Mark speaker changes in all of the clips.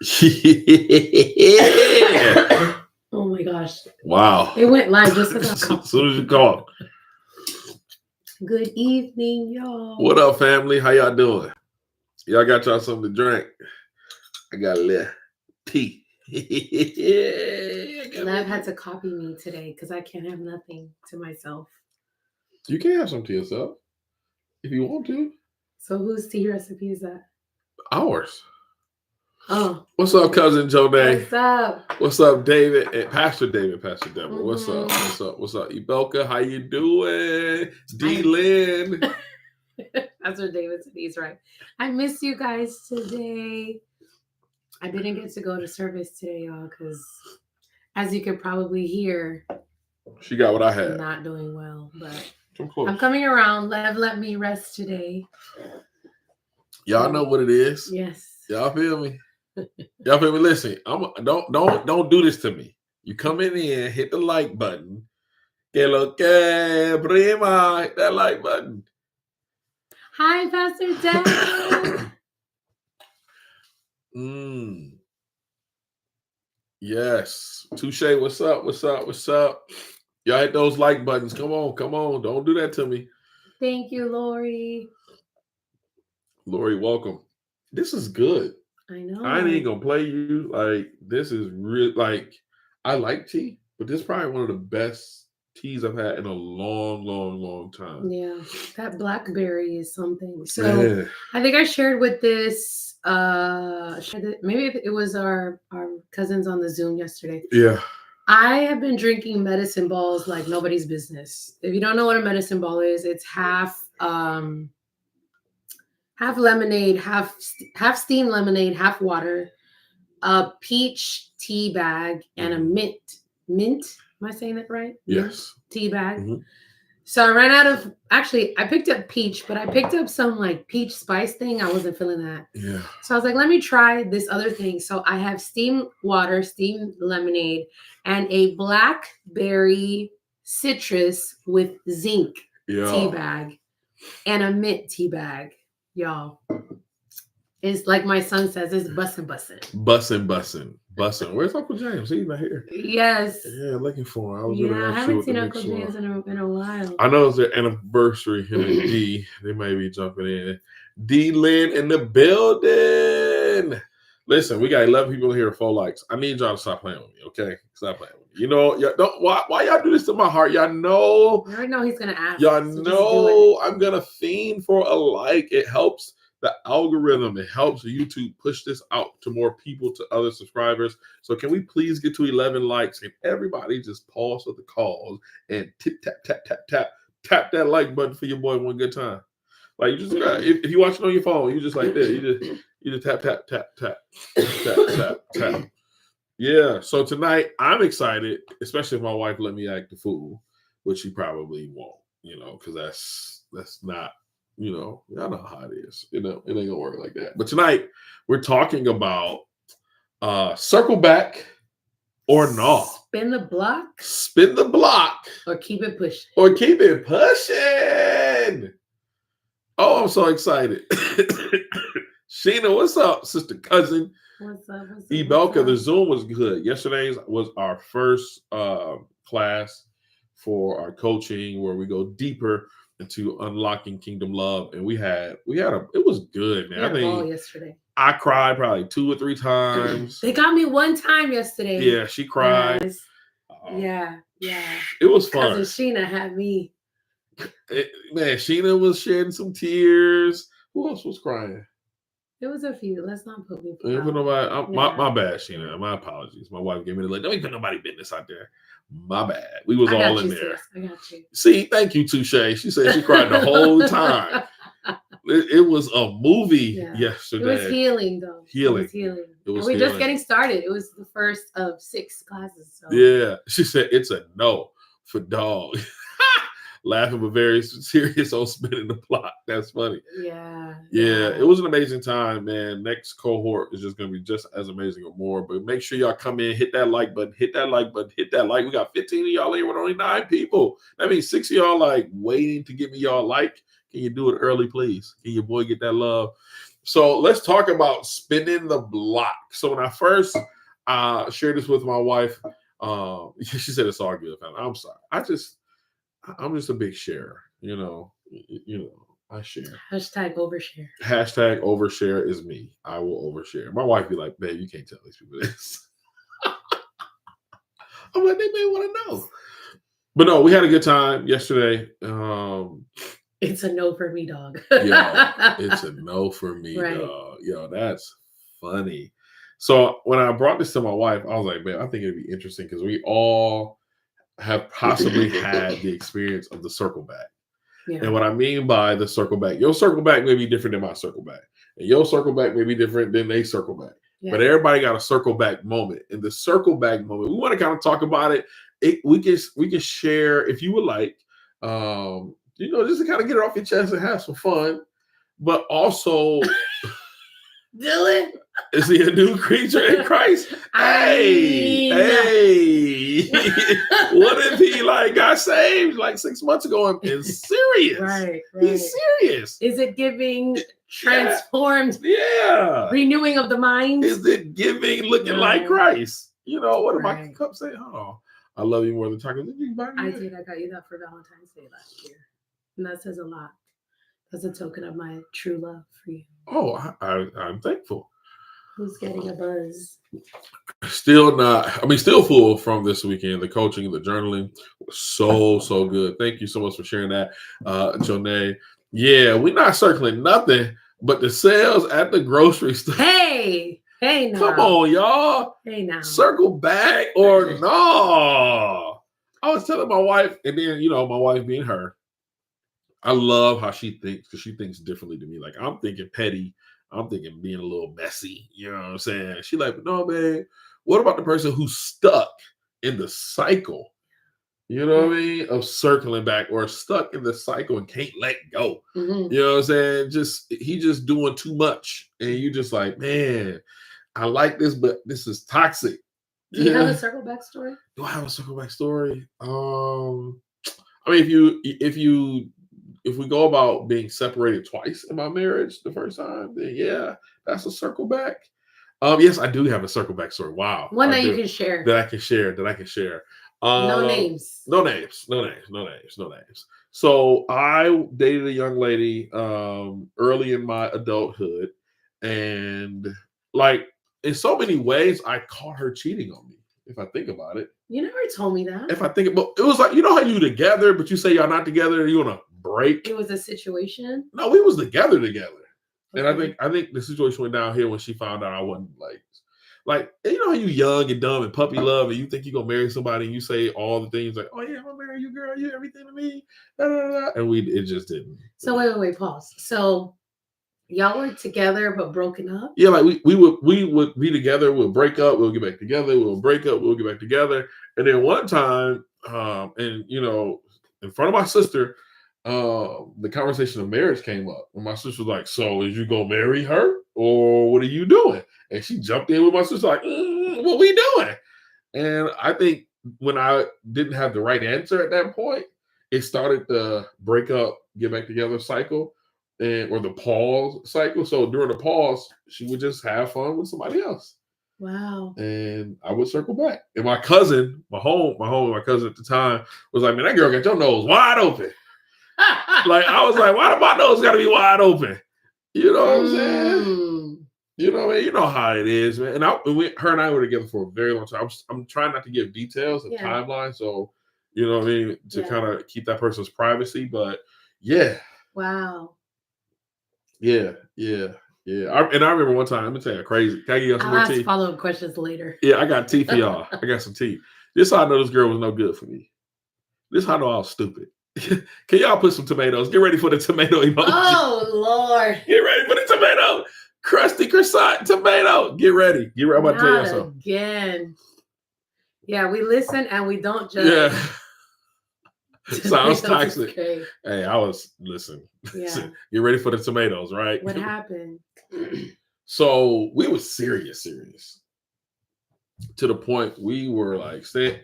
Speaker 1: Yeah.
Speaker 2: Oh my gosh.
Speaker 1: Wow.
Speaker 2: It went live just as I
Speaker 1: As
Speaker 2: called.
Speaker 1: soon as you call.
Speaker 2: Good evening, y'all.
Speaker 1: What up, family? How y'all doing? Y'all got y'all something to drink? I got a little tea.
Speaker 2: Lev had to copy me today because I can't have nothing to myself.
Speaker 1: You can have some to yourself if you want to.
Speaker 2: So whose tea recipe is that?
Speaker 1: Ours.
Speaker 2: Oh.
Speaker 1: What's up, cousin Joe Day?
Speaker 2: What's up?
Speaker 1: What's up, David? And Pastor David, Pastor Deborah.
Speaker 2: Mhm.
Speaker 1: What's up? What's up? What's up? Ibelka, how you doing? D. Lynn.
Speaker 2: That's what David said. He's right. I miss you guys today. I didn't get to go to service today, y'all, because as you could probably hear,
Speaker 1: she got what I
Speaker 2: I'm
Speaker 1: had.
Speaker 2: not doing well, but
Speaker 1: I'm
Speaker 2: I'm coming around. Lev let me rest today.
Speaker 1: Y'all know what it is.
Speaker 2: Yes.
Speaker 1: Y'all feel me? Y'all feel me? Listen, don't do this to me. You come in here, hit the like button. Que lo que, prima, hit that like button.
Speaker 2: Hi, Pastor Dad.
Speaker 1: Yes. Touche, what's up? What's up? What's up? Y'all hit those like buttons. Come on, come on. Don't do that to me.
Speaker 2: Thank you, Lori.
Speaker 1: Lori, welcome. This is good.
Speaker 2: I know.
Speaker 1: I ain't gonna play you. Like, this is real. Like, I like tea, but this is probably one of the best teas I've had in a long, long, long time.
Speaker 2: Yeah, that blackberry is something. So I think I shared with this. Maybe it was our cousins on the Zoom yesterday.
Speaker 1: Yeah.
Speaker 2: I have been drinking medicine balls like nobody's business. If you don't know what a medicine ball is, it's half lemonade, half steamed lemonade, half water, a peach tea bag, and a mint. Am I saying that right?
Speaker 1: Yes.
Speaker 2: Tea bag.
Speaker 1: Mm-hmm.
Speaker 2: So I ran out of. Actually, I picked up peach, but I picked up some like peach spice thing. I wasn't feeling that.
Speaker 1: Yeah.
Speaker 2: So I was like, let me try this other thing. So I have steamed water, steamed lemonade, and a blackberry citrus with zinc tea bag, and a mint tea bag. Y'all, it's like my son says, it's bussin'. Where's Uncle James? He's not here. Yes. Yeah, looking for him. I haven't seen Uncle James in a while. I know it's their anniversary, him and D. They may be jumping in. D. Lynn in the building. Listen, we got 11 people here, 4 likes. I need y'all to stop playing with me, okay? Stop playing with me. You know, y'all don't, why y'all do this to my heart? Y'all know. You already know he's going to ask. Y'all know I'm going to fiend for a like. It helps the algorithm. It helps YouTube push this out to more people, to other subscribers. So can we please get to 11 likes? And everybody just pause for the calls and tap that like button for your boy one good time. Like, you just if you're watching on your phone, you just like this. You just tap. Yeah. So tonight I'm excited, especially if my wife let me act the fool, which she probably won't, because that's not, y'all know how it is. It ain't gonna work like that. But tonight we're talking about circle back or no. Spin the block.
Speaker 1: Or
Speaker 2: keep it pushing.
Speaker 1: Oh, I'm so excited. Sheena, what's up, sister cousin?
Speaker 2: What's up?
Speaker 1: Ibelka, the Zoom was good. Yesterday's was our first class for our coaching, where we go deeper into unlocking kingdom love, and it was good, man.
Speaker 2: I think yesterday
Speaker 1: I cried probably 2 or 3 times.
Speaker 2: They got me one time yesterday.
Speaker 1: Yeah, she cried.
Speaker 2: Yeah.
Speaker 1: It was fun.
Speaker 2: Cousin Sheena had me.
Speaker 1: Man, Sheena was shedding some tears. Who else was crying?
Speaker 2: It was a few. Let's not put people
Speaker 1: out. My bad, Sheena. My apologies. My wife gave me the like. Don't put nobody business out there. My bad. We was all in there.
Speaker 2: Sis. I got you.
Speaker 1: See, thank you, Touche. She said she cried the whole time. It was a movie yesterday.
Speaker 2: It was healing, though.
Speaker 1: Healing.
Speaker 2: We're just getting started. It was the first of 6 classes. So.
Speaker 1: Yeah. She said it's a no for dog. Laughing but very serious on spinning the block. That's funny.
Speaker 2: Yeah.
Speaker 1: It was an amazing time, man. Next cohort is just going to be just as amazing or more. But make sure y'all come in, hit that like button. We got 15 of y'all here with only 9 people. That means 6 of y'all like waiting to give me y'all like. Can you do it early, please? Can your boy get that love? So let's talk about spinning the block. So when I first shared this with my wife, she said it's all good, fam. I'm sorry. I'm just a big sharer. I share.
Speaker 3: Hashtag overshare.
Speaker 1: Hashtag overshare is me. I will overshare. My wife be like, babe, you can't tell these people this. I'm like, they may want to know. But no, we had a good time yesterday.
Speaker 3: It's a no for me, dog.
Speaker 1: It's a no for me, dog. Yo, that's funny. So when I brought this to my wife, I was like, man, I think it'd be interesting because we all have possibly had the experience of the circle back. Yeah. And what I mean by the circle back, your circle back may be different than my circle back. And your circle back may be different than they circle back. Yeah. But everybody got a circle back moment. And the circle back moment, we want to kind of talk about it. We can share, if you would like, just to kind of get it off your chest and have some fun. But also,
Speaker 3: Dylan,
Speaker 1: is he a new creature in Christ? Hey. What if he got saved 6 months ago and serious?
Speaker 3: Right.
Speaker 1: He's serious.
Speaker 3: Is it giving transformed? Yeah. Renewing of the mind?
Speaker 1: Is it giving looking like Christ? What did my cup say? Oh, I love you more than chocolate. Did you buy me
Speaker 3: I did. I got you that for Valentine's Day last year. And that says a lot. That's a token of my true love for you.
Speaker 1: Oh, I'm thankful.
Speaker 3: Who's getting a buzz?
Speaker 1: Still full from this weekend. The coaching, the journaling was so good. Thank you so much for sharing that, Jonay. Yeah, we're not circling nothing but the sales at the grocery store.
Speaker 3: Hey now.
Speaker 1: Come on, y'all.
Speaker 3: Hey now.
Speaker 1: Circle back or no. I was telling my wife, and then, my wife being her, I love how she thinks because she thinks differently to me. Like, I'm thinking petty. I'm thinking being a little messy. You know what I'm saying? She like, no, man. What about the person who's stuck in the cycle? You know what I mean? Of circling back or stuck in the cycle and can't let go. Mm-hmm. You know what I'm saying? He just doing too much. And you just like, man, I like this, but this is toxic.
Speaker 3: Do you have a circle back story?
Speaker 1: Do I have a circle back story? I mean, if we go about being separated twice in my marriage the first time, then yeah, that's a circle back. Yes, I do have a circle back story. Wow.
Speaker 3: One that you can share.
Speaker 1: That I can share.
Speaker 3: No names.
Speaker 1: No names. So I dated a young lady early in my adulthood, and in so many ways, I caught her cheating on me. If I think about it,
Speaker 3: you never told me that.
Speaker 1: If I think about it, was like, you know how you together, but you say y'all not together, and you want to break.
Speaker 3: It was a situation.
Speaker 1: No, we was together. Okay. And I think the situation went down here when she found out I wasn't like you know how you young and dumb and puppy love, and you think you gonna marry somebody, and you say all the things like, oh yeah, I'm gonna marry you, girl, you everything to me, and it just didn't.
Speaker 3: So wait, pause. So y'all were together but broken up?
Speaker 1: Yeah, like we would be together, we'll break up, we'll get back together, we'll break up, we'll get back together. And then one time, and in front of my sister, the conversation of marriage came up. And my sister was like, so is you gonna marry her? Or what are you doing? And she jumped in with my sister like, what we doing? And I think when I didn't have the right answer at that point, it started the break up, get back together cycle. Or the pause cycle. So during the pause, she would just have fun with somebody else.
Speaker 3: Wow.
Speaker 1: And I would circle back. And my cousin, my cousin at the time was like, man, that girl got your nose wide open. I was like, why do my nose got to be wide open? You know what I'm saying? You know what I mean? You know how it is, man. And her and I were together for a very long time. I'm trying not to give details and timeline. So, you know what I mean? To kind of keep that person's privacy. But yeah.
Speaker 3: Wow.
Speaker 1: Yeah. I remember one time, let me tell you, crazy. Can I give you some more tea?
Speaker 3: I'll ask follow-up questions later.
Speaker 1: Yeah, I got tea for y'all. I got some tea. This is how I know this girl was no good for me. This is how I know I was stupid. Can y'all put some tomatoes? Get ready for the tomato emoji.
Speaker 3: Oh, Lord.
Speaker 1: Get ready for the tomato. Crusty croissant tomato. Get ready. I'm about to tell you something.
Speaker 3: Again. Yeah, we listen and we don't judge.
Speaker 1: Yeah. Sounds toxic. Hey, listen. Get ready for the tomatoes, right?
Speaker 3: What happened?
Speaker 1: So we were serious. To the point we were like, sir,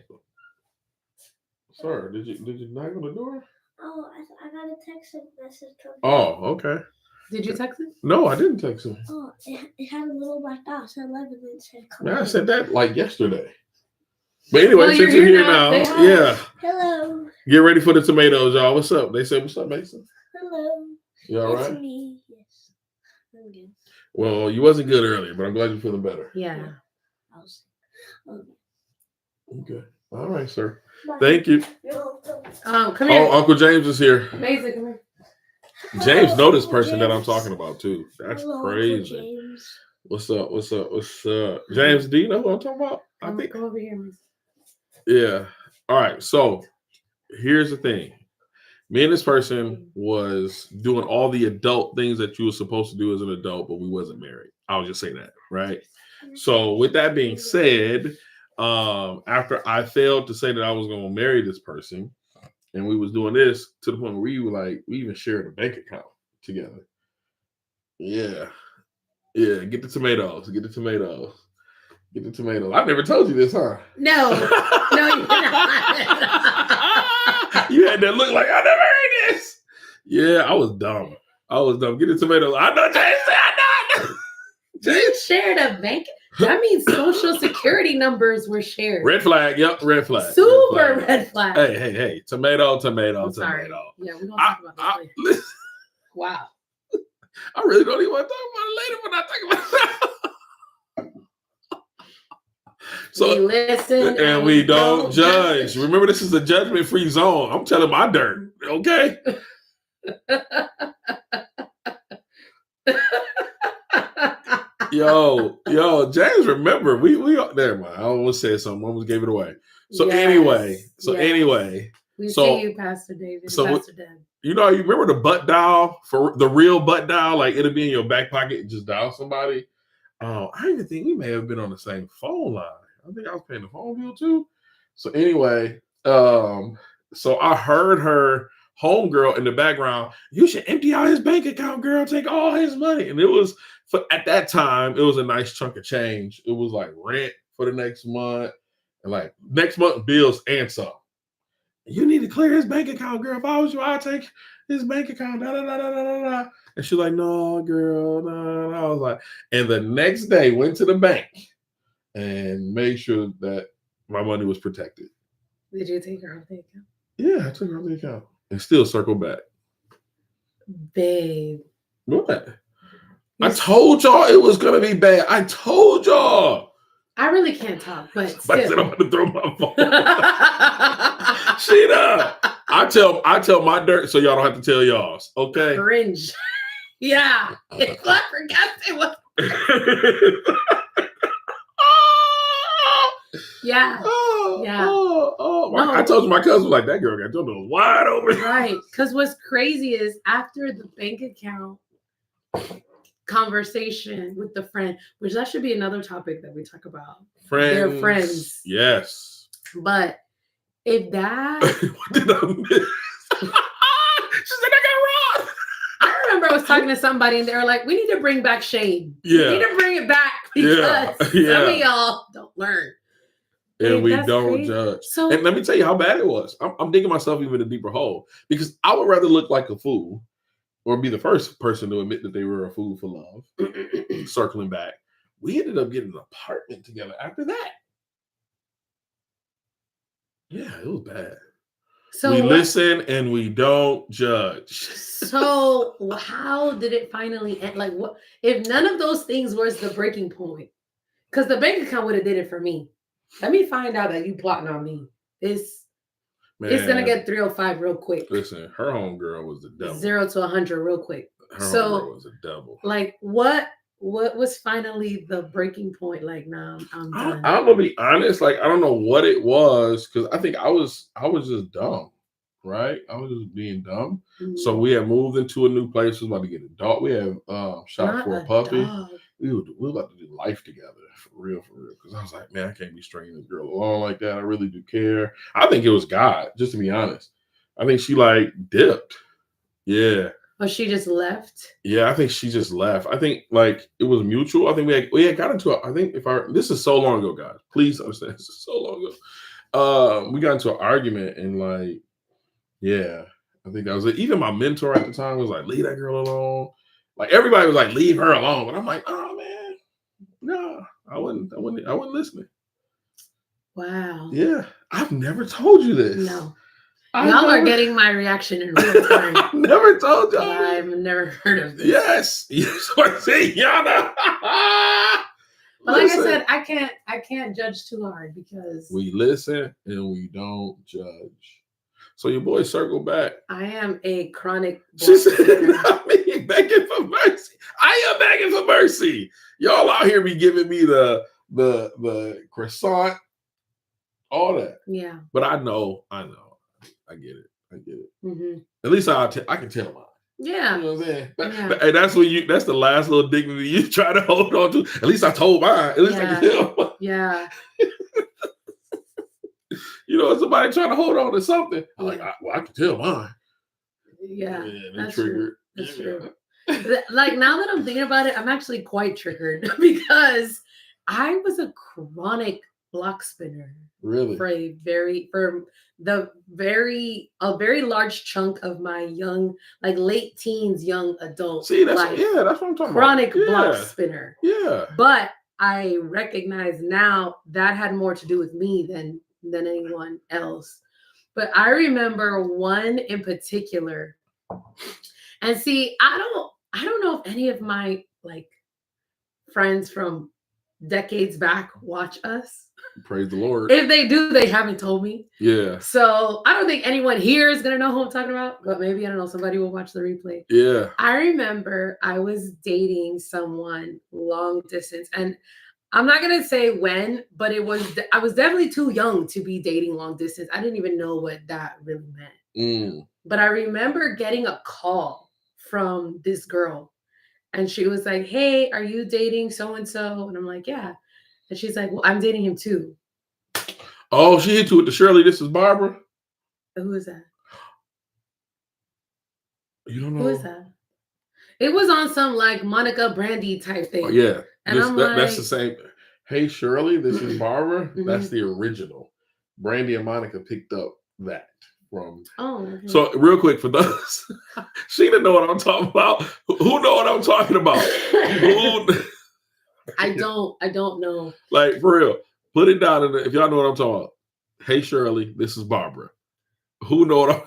Speaker 1: did you knock on the door?
Speaker 4: Oh, I got a text message.
Speaker 1: Oh, okay.
Speaker 3: Did you text him?
Speaker 2: No, I didn't text him.
Speaker 4: Oh, it had a little black dot. Said 11 and said come
Speaker 2: Man, I said that like yesterday. But anyway, since you're here now, yeah.
Speaker 4: Hello.
Speaker 2: Get ready for the tomatoes, y'all. What's up? They said, "What's up, Mason?"
Speaker 4: Hello.
Speaker 2: You all right?
Speaker 4: It's me. Yes, I'm good.
Speaker 2: Well, you wasn't good earlier, but I'm glad you're feeling better.
Speaker 3: Yeah.
Speaker 2: Okay. All right, sir. Thank you.
Speaker 3: Come here.
Speaker 2: Oh, Uncle James is here.
Speaker 3: Mason, come here.
Speaker 2: James know this person that I'm talking about too. That's
Speaker 4: Hello,
Speaker 2: crazy.
Speaker 4: James.
Speaker 2: What's up? What's up? What's up? James, do you know who I'm talking about?
Speaker 3: Come over here, Mason.
Speaker 2: Yeah. All right. So here's the thing. Me and this person was doing all the adult things that you were supposed to do as an adult, but we wasn't married. I'll just say that, right? So with that being said, after I failed to say that I was going to marry this person, and we was doing this to the point where we were like, we even shared a bank account together. Yeah. Yeah. Get the tomatoes. Get the tomatoes. Get the tomatoes. I never told you this, huh?
Speaker 3: No. No, you did not.
Speaker 2: You had that look like, I never heard this. Yeah, I was dumb. Get the tomatoes. I know James said I know.
Speaker 3: You shared a bank? That means social security numbers were shared.
Speaker 2: Red flag. Yep, red flag.
Speaker 3: Super red flag.
Speaker 2: Hey. Tomato.
Speaker 3: I'm sorry. Yeah, we're going to talk about this later. Wow.
Speaker 2: I really don't even want to talk about it later when I talk about it. So,
Speaker 3: we listen
Speaker 2: and we don't judge. Remember, this is a judgment-free zone. I'm telling my dirt, okay? Yo, James, remember, we there, man. I almost said something. I almost gave it away. So anyway.
Speaker 3: We see you, Pastor David. Pastor Dan.
Speaker 2: You remember the butt dial, for the real butt dial? Like, it'll be in your back pocket and just dial somebody. I even think we may have been on the same phone line. I think I was paying the phone bill too. So anyway, so I heard her homegirl in the background, you should empty out his bank account, girl, take all his money. And it was, at that time, it was a nice chunk of change. It was like rent for the next month, and like next month bills and some. You need to clear his bank account, girl. If I was you, I'd take his bank account. And she's like, no, girl, no. I was like, and the next day went to the bank and made sure that my money was protected.
Speaker 3: Did you take her off the account?
Speaker 2: Yeah, I took her off the account and still circled back.
Speaker 3: Babe.
Speaker 2: What? I told y'all it was going to be bad. I told y'all.
Speaker 3: I really can't talk, but still.
Speaker 2: I said I'm going to throw my phone. Shut up. I tell my dirt so y'all don't have to tell y'all's. Okay.
Speaker 3: Cringe. Yeah. I forgot it was. Yeah.
Speaker 2: No. I told you my cousin was like, that girl got your nose wide open.
Speaker 3: Right. Because what's crazy is after the bank account conversation with the friend, which that should be another topic that we talk about. They're friends.
Speaker 2: Yes.
Speaker 3: But if that
Speaker 2: what did I miss? She said I got wrong.
Speaker 3: I remember I was talking to somebody and they were like, we need to bring back shame.
Speaker 2: Yeah.
Speaker 3: We need to bring it back because some of y'all don't learn.
Speaker 2: And we don't judge. So, and let me tell you how bad it was. I'm digging myself even a deeper hole because I would rather look like a fool or be the first person to admit that they were a fool for love. Circling back, we ended up getting an apartment together after that. Yeah, it was bad. So we listen and we don't judge.
Speaker 3: So how did it finally end? Like, what if none of those things was the breaking point? Because the bank account would have did it for me. Let me find out that you plotting on me. It's gonna get 305 real quick.
Speaker 2: Listen, her homegirl was the devil.
Speaker 3: 0 to 100 real quick.
Speaker 2: Her homegirl was a devil.
Speaker 3: Like what was finally the breaking point? Like, nah, I'm done.
Speaker 2: I'm gonna be honest. Like, I don't know what it was because I think I was just dumb, right? I was just being dumb. Mm-hmm. So we had moved into a new place. We was about to get a dog. We had shot for a puppy. Dog. We were about to do life together for real. Because I was like, man, I can't be stringing this girl along like that. I really do care. I think it was God, just to be honest. I think she like dipped. Yeah.
Speaker 3: Oh, she just left?
Speaker 2: Yeah, I think she just left. I think like it was mutual. I think we had got into this is so long ago, guys. Please understand, this is so long ago. We got into an argument and like, yeah, I think that was it. Even my mentor at the time was like, leave that girl alone. Like everybody was like, leave her alone. But I'm like, oh man, no, I wasn't listening.
Speaker 3: Wow.
Speaker 2: Yeah. I've never told you this.
Speaker 3: No. Y'all are getting my reaction in real time.
Speaker 2: I've never told y'all.
Speaker 3: I've never heard of this.
Speaker 2: Yes. Yes. I say, y'all know.
Speaker 3: But like I said, I can't judge too hard because
Speaker 2: we listen and we don't judge. So your boy circle back.
Speaker 3: I am a chronic.
Speaker 2: She said, "Not me begging for mercy. I am begging for mercy. Y'all out here be giving me the croissant, all that.
Speaker 3: Yeah.
Speaker 2: But I know. I get it.
Speaker 3: Mm-hmm.
Speaker 2: At least I can tell mine.
Speaker 3: Yeah.
Speaker 2: You know what I'm saying? And that's the last little dignity you try to hold on to. At least I told mine. At least I can tell mine.
Speaker 3: Yeah.
Speaker 2: You know, somebody trying to hold on to something. I'm like, I can tell mine.
Speaker 3: Yeah.
Speaker 2: That's triggered.
Speaker 3: That's true. Like now that I'm thinking about it, I'm actually quite triggered because I was a chronic block spinner.
Speaker 2: Really?
Speaker 3: For a very large chunk of my young, like late teens, young adult.
Speaker 2: See, that's life. Yeah, that's what I'm talking
Speaker 3: chronic
Speaker 2: about.
Speaker 3: Block spinner.
Speaker 2: Yeah.
Speaker 3: But I recognize now that had more to do with me than anyone else. But I remember one in particular. And see, I don't know if any of my like friends from decades back watch us.
Speaker 2: Praise the Lord.
Speaker 3: If they do, they haven't told me.
Speaker 2: Yeah.
Speaker 3: So I don't think anyone here is gonna know who I'm talking about, but maybe, I don't know, somebody will watch the replay.
Speaker 2: Yeah.
Speaker 3: I remember I was dating someone long distance, and I'm not gonna say when, but I was definitely too young to be dating long distance. I didn't even know what that really meant. But I remember getting a call from this girl, and she was like, "Hey, are you dating so-and-so?" And I'm like, "Yeah." And she's like, "Well, I'm dating him too."
Speaker 2: Oh, she hit you with the Shirley, this is Barbara?
Speaker 3: Who is that?
Speaker 2: You don't know?
Speaker 3: Who is that? It was on some like Monica Brandy type thing.
Speaker 2: Oh, yeah.
Speaker 3: And
Speaker 2: that's the same. Hey, Shirley, this is Barbara. That's the original. Brandy and Monica picked up that from.
Speaker 3: Oh, okay.
Speaker 2: So real quick for those, she didn't know what I'm talking about. Who know what I'm talking about?
Speaker 3: I don't know.
Speaker 2: Like for real, put it down if y'all know what I'm talking about. Hey Shirley, this is Barbara. Who know what I'm?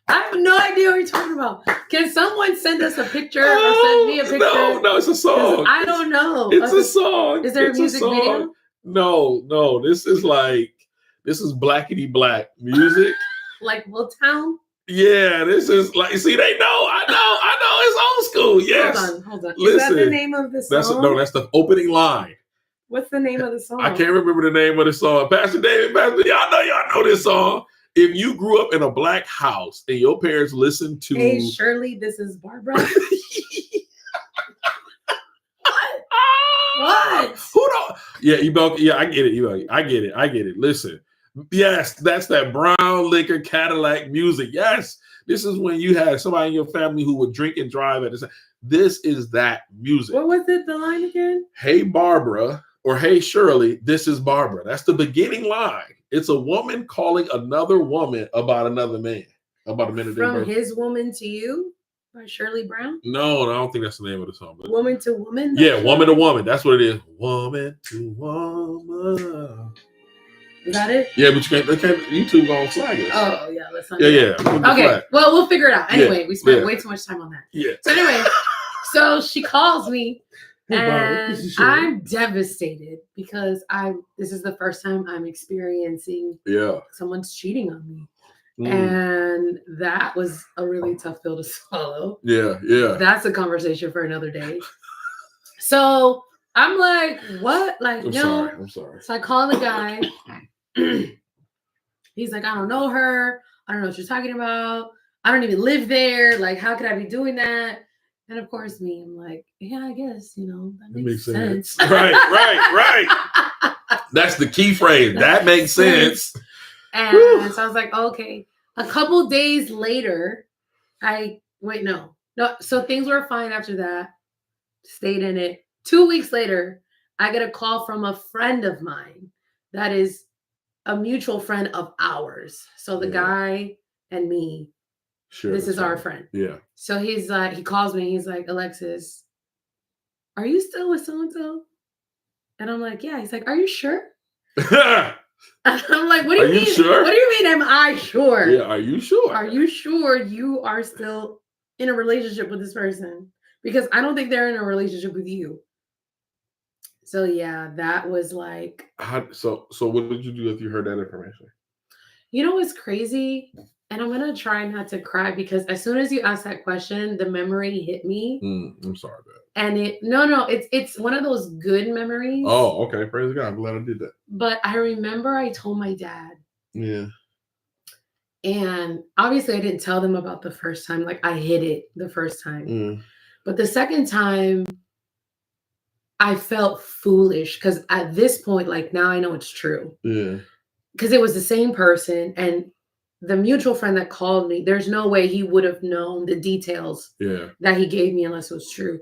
Speaker 3: I have no idea what you're talking about. Can someone send us a picture or send me a picture?
Speaker 2: No, it's a song.
Speaker 3: I don't know.
Speaker 2: It's a song.
Speaker 3: Is there a music video?
Speaker 2: No. This is blackety black music.
Speaker 3: Like Willtown?
Speaker 2: Yeah, this is like, see, they know. I know. It's old school. Yes.
Speaker 3: Hold on.
Speaker 2: Listen,
Speaker 3: is that the name of the song?
Speaker 2: That's the opening line.
Speaker 3: What's the name of the song?
Speaker 2: I can't remember the name of the song. Pastor David, y'all know this song. If you grew up in a black house and your parents listened to
Speaker 3: Hey Shirley, this is Barbara. What?
Speaker 2: Who don't? Yeah, yeah, I get it. I get it. Listen. Yes, that's that brown liquor Cadillac music. Yes. This is when you had somebody in your family who would drink and drive at the same. This is that music.
Speaker 3: What was it, the line again?
Speaker 2: Hey Barbara, or hey Shirley, this is Barbara. That's the beginning line. It's a woman calling another woman about another man. About a minute.
Speaker 3: From His Woman to You by Shirley Brown?
Speaker 2: No, I don't think that's the name of the song. But
Speaker 3: Woman to Woman?
Speaker 2: Yeah, Woman to Woman. That's what it is. Woman to Woman.
Speaker 3: Is that it?
Speaker 2: Yeah, but YouTube gonna flag us.
Speaker 3: Oh, yeah. Let's not
Speaker 2: Okay.
Speaker 3: Well, we'll figure it out. Anyway, we spent way too much time on that.
Speaker 2: Yeah.
Speaker 3: So anyway, so she calls me and I'm devastated because this is the first time I'm experiencing someone's cheating on me. And that was a really tough pill to swallow. Yeah. That's a conversation for another day. So I'm like, what? Like,
Speaker 2: I'm sorry.
Speaker 3: So I call the guy. He's like, I don't know her. I don't know what you're talking about. I don't even live there. Like, how could I be doing that? And of course, I'm like, yeah, I guess, that makes sense.
Speaker 2: Right. That's the key phrase. That makes sense.
Speaker 3: And so I was like, okay. A couple days later, so things were fine after that. Stayed in it. 2 weeks later, I get a call from a friend of mine that is a mutual friend of ours. So the guy and me this is our friend.
Speaker 1: Yeah.
Speaker 3: So he's like, he calls me. He's like, Alexis, are you still with so-and-so? And I'm like, yeah. He's like, are you sure? I'm like, what do you mean?
Speaker 1: Sure?
Speaker 3: What do you mean? Am I sure?
Speaker 1: Yeah. Are you sure?
Speaker 3: Are you sure you are still in a relationship with this person? Because I don't think they're in a relationship with you. So yeah, that was like.
Speaker 1: So what did you do if you heard that information?
Speaker 3: You know what's crazy? And I'm gonna try not to cry because as soon as you asked that question, the memory hit me.
Speaker 1: I'm sorry, man.
Speaker 3: And it's one of those good memories.
Speaker 1: Oh, okay. Praise God. I'm glad I did that.
Speaker 3: But I remember I told my dad.
Speaker 1: Yeah.
Speaker 3: And obviously I didn't tell them about the first time. Like I hid it the first time. But the second time I felt foolish because at this point, like now I know it's true.
Speaker 1: Yeah.
Speaker 3: Because it was the same person and the mutual friend that called me, there's no way he would have known the details that he gave me unless it was true.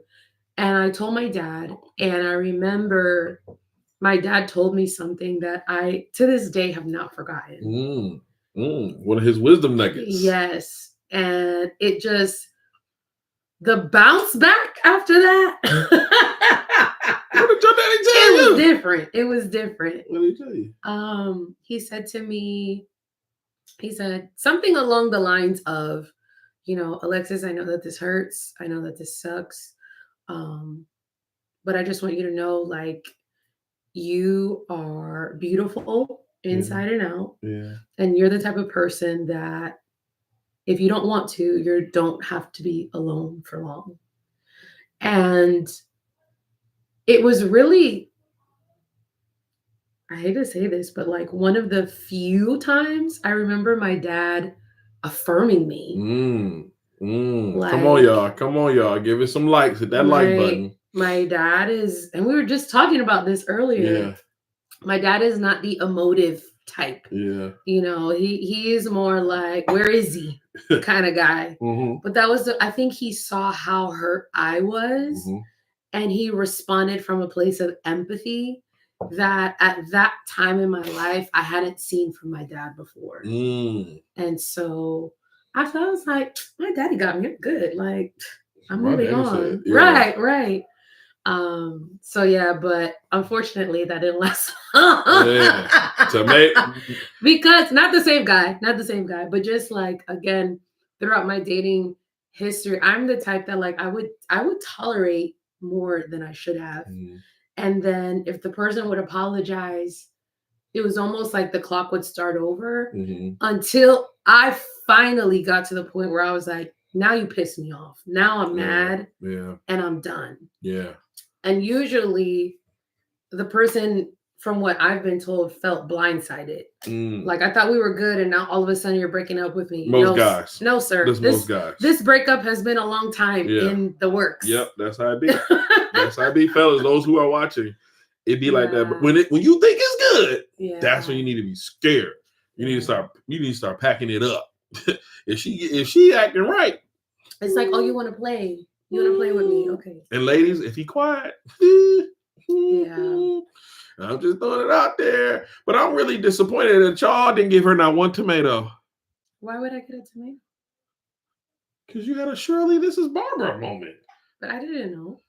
Speaker 3: And I told my dad, and I remember my dad told me something that I, to this day, have not forgotten.
Speaker 1: One of his wisdom nuggets.
Speaker 3: Yes. And it just, the bounce back after that.
Speaker 1: What did your daddy tell you?
Speaker 3: It was different. It was different.
Speaker 1: What did he tell you?
Speaker 3: He said to me, he said something along the lines of, you know, Alexis, I know that this hurts. I know that this sucks. But I just want you to know, like, you are beautiful inside and out.
Speaker 1: Yeah.
Speaker 3: And you're the type of person that if you don't want to, you don't have to be alone for long. And it was really, I hate to say this, but like one of the few times I remember my dad affirming me.
Speaker 1: Like, come on, y'all. Give it some likes. Hit that like button.
Speaker 3: My dad is, and we were just talking about this earlier.
Speaker 1: Yeah.
Speaker 3: My dad is not the emotive type.
Speaker 1: Yeah.
Speaker 3: You know, he is more like, where is he kind of guy. But that was, I think he saw how hurt I was. And he responded from a place of empathy that at that time in my life, I hadn't seen from my dad before. And so after I was like, my daddy got me good. Like, I'm moving on. Right. So yeah, but unfortunately that didn't last long. Because not the same guy, but just like, again, throughout my dating history, I'm the type that like I would tolerate more than I should have. And then if the person would apologize, it was almost like the clock would start over until I finally got to the point where I was like, now you piss me off. Now I'm mad and I'm done. Yeah. And usually the person, from what I've been told, felt blindsided. Like I thought we were good and now all of a sudden you're breaking up with me.
Speaker 1: Most guys.
Speaker 3: No, sir.
Speaker 1: Most guys.
Speaker 3: This breakup has been a long time in the works.
Speaker 1: Yep, that's how it be. That's how it be, fellas. Those who are watching, it be like that. But when you think it's good, that's when you need to be scared. You need to start packing it up. If she acting right,
Speaker 3: it's like, oh, you want to play? You want to play with me? Okay.
Speaker 1: And ladies, if he quiet, I'm just throwing it out there. But I'm really disappointed that y'all didn't give her not one tomato.
Speaker 3: Why would I get a tomato?
Speaker 1: Because you had a Shirley, this is Barbara moment.
Speaker 3: But I didn't know.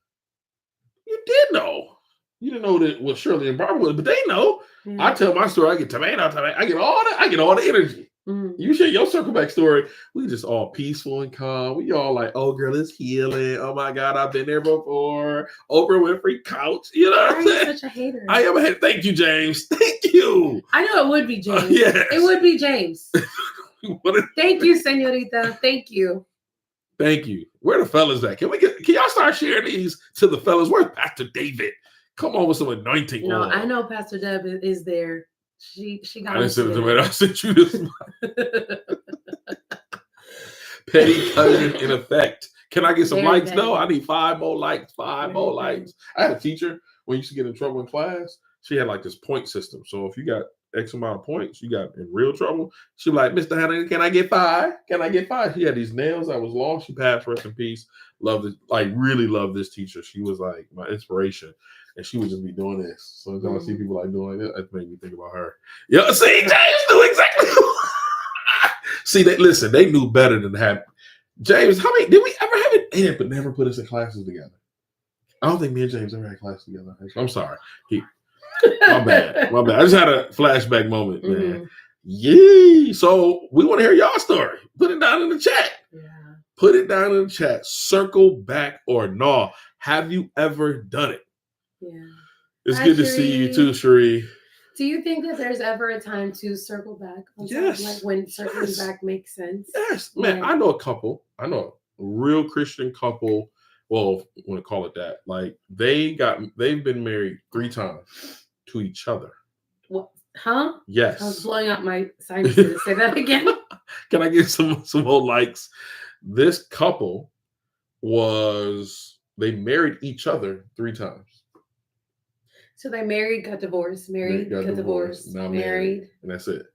Speaker 1: You did know. You didn't know that what Shirley and Barbara was, but they know. Yeah. I tell my story, I get tomato. I get all the energy. You share your circleback story. We just all peaceful and calm. We all like, oh girl, it's healing. Oh my God, I've been there before. Oprah Winfrey couch. You know what I'm saying?
Speaker 3: Such a hater.
Speaker 1: I am a hater. Thank you, James. Thank you.
Speaker 3: I knew it would be James. Yes. It would be James. Thank you, señorita. Thank you.
Speaker 1: Thank you. Where the fellas at? Can y'all start sharing these to the fellas? Where's Pastor David? Come on with some anointing.
Speaker 3: No, I know Pastor Deb is there. She got.
Speaker 1: I didn't send it to me. I sent you this. Petty cousin in effect. Can I get some likes? Petty. No, I need 5 more likes. 5 more likes. I had a teacher when you used to get in trouble in class. She had like this point system. So if you got X amount of points, you got in real trouble. She was like, Mr. Hannah, can I get 5? Can I get 5? She had these nails that was long. She passed, rest in peace. Loved it. Like really loved this teacher. She was like my inspiration. And she would just be doing this. So when I see people like doing it, it made me think about her. Yeah, see, James knew exactly. See, they knew better than to have
Speaker 2: James, how many did we ever have it? They didn't never put us in classes together. I don't think me and James ever had classes together. I'm sorry. My bad. My bad. I just had a flashback moment, man. Yee. So we want to hear y'all story. Put it down in the chat. Yeah. Put it down in the chat. Circle back or no. Have you ever done it? Yeah. It's good to see you too, Cherie.
Speaker 3: Do you think that there's ever a time to circle back?
Speaker 2: Yes.
Speaker 3: Like when circling back makes sense?
Speaker 2: Yes. Man, I know a couple. I know a real Christian couple. Well, I want to call it that. Like they've been married 3 times to each other.
Speaker 3: What? Huh?
Speaker 2: Yes.
Speaker 3: I was blowing up my sinuses. Say that again.
Speaker 2: Can I get some more likes? This couple they married each other 3 times.
Speaker 3: So they married, got divorced, married, got divorced,
Speaker 2: now
Speaker 3: married.
Speaker 2: And that's it.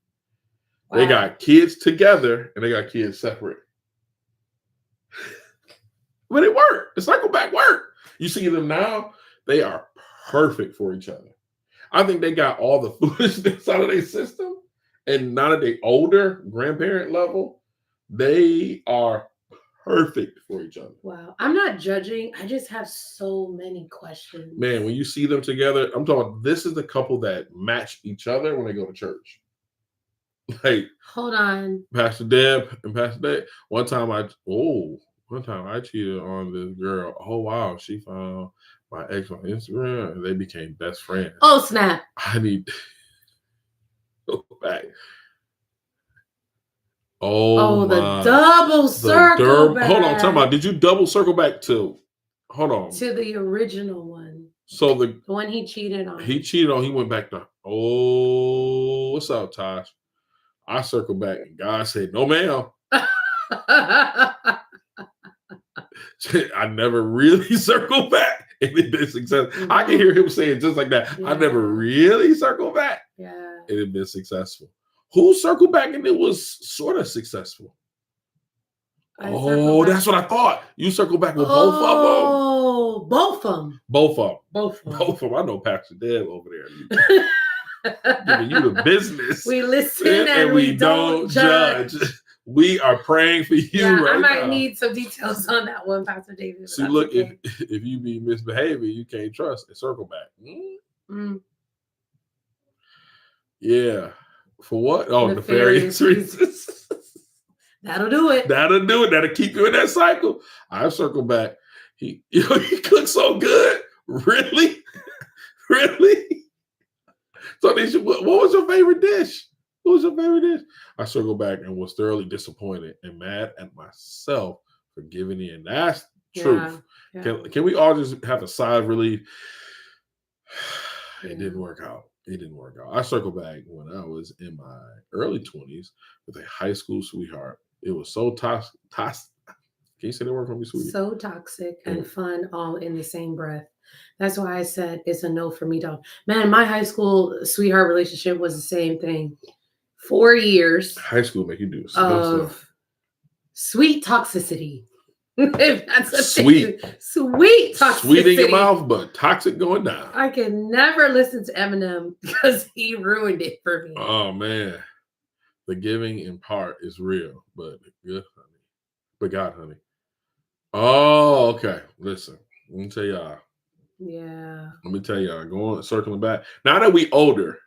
Speaker 2: Wow. They got kids together and they got kids separate. But it worked. The cycle back worked. You see them now, they are perfect for each other. I think they got all the foolishness out of their system. And now that they're older, grandparent level, they are perfect for each other.
Speaker 3: Wow. I'm not judging. I just have so many questions.
Speaker 2: Man, when you see them together, I'm talking, this is the couple that match each other when they go to church. Like,
Speaker 3: hold on.
Speaker 2: Pastor Deb and Pastor Deb. One time I cheated on this girl. Oh, wow. She found my ex on Instagram and they became best friends.
Speaker 3: Oh, snap.
Speaker 2: I need to go back.
Speaker 3: The double circle back.
Speaker 2: Hold on, talking about, did you double circle back to
Speaker 3: the original one?
Speaker 2: So the
Speaker 3: one he cheated on.
Speaker 2: He went back to, what's up, Tosh? I circled back and God said, no, ma'am. I never really circled back. And it been successful. Mm-hmm. I can hear him saying just like that. Yeah. I never really circled back.
Speaker 3: Yeah.
Speaker 2: It had been successful. Who circled back and it was sort of successful? That's what I thought. You circled back with both of them.
Speaker 3: Oh, both of them.
Speaker 2: Both of them. I know Pastor Deb over there. Giving you the business.
Speaker 3: We listen and we don't judge.
Speaker 2: We are praying for you right now.
Speaker 3: I might need some details on that one, Pastor David.
Speaker 2: See, look, okay. if you be misbehaving, you can't trust and circle back. Yeah. For what? Oh, nefarious reasons.
Speaker 3: That'll do it.
Speaker 2: That'll keep you in that cycle. I've circled back. He cooks so good. Really? Really? So what was your favorite dish? What was your favorite dish? I circled back and was thoroughly disappointed and mad at myself for giving in. That's truth. Yeah. Can we all just have a sigh of relief? It didn't work out. I circled back when I was in my early 20s with a high school sweetheart. It was so toxic. Can you say that word for me, sweetie?
Speaker 3: So toxic and fun all in the same breath. That's why I said it's a no for me, dog. Man, my high school sweetheart relationship was the same thing. 4 years.
Speaker 2: High school make you do
Speaker 3: of sweet toxicity. If that's a
Speaker 2: sweet
Speaker 3: toxicity.
Speaker 2: Sweet in your mouth, but toxic going down.
Speaker 3: I can never listen to Eminem because he ruined it for me.
Speaker 2: Oh man, the giving in part is real, but good, honey. But God, honey. Oh, okay. Listen, let me tell y'all.
Speaker 3: Yeah.
Speaker 2: Let me tell y'all. Going circling back. Now that we older,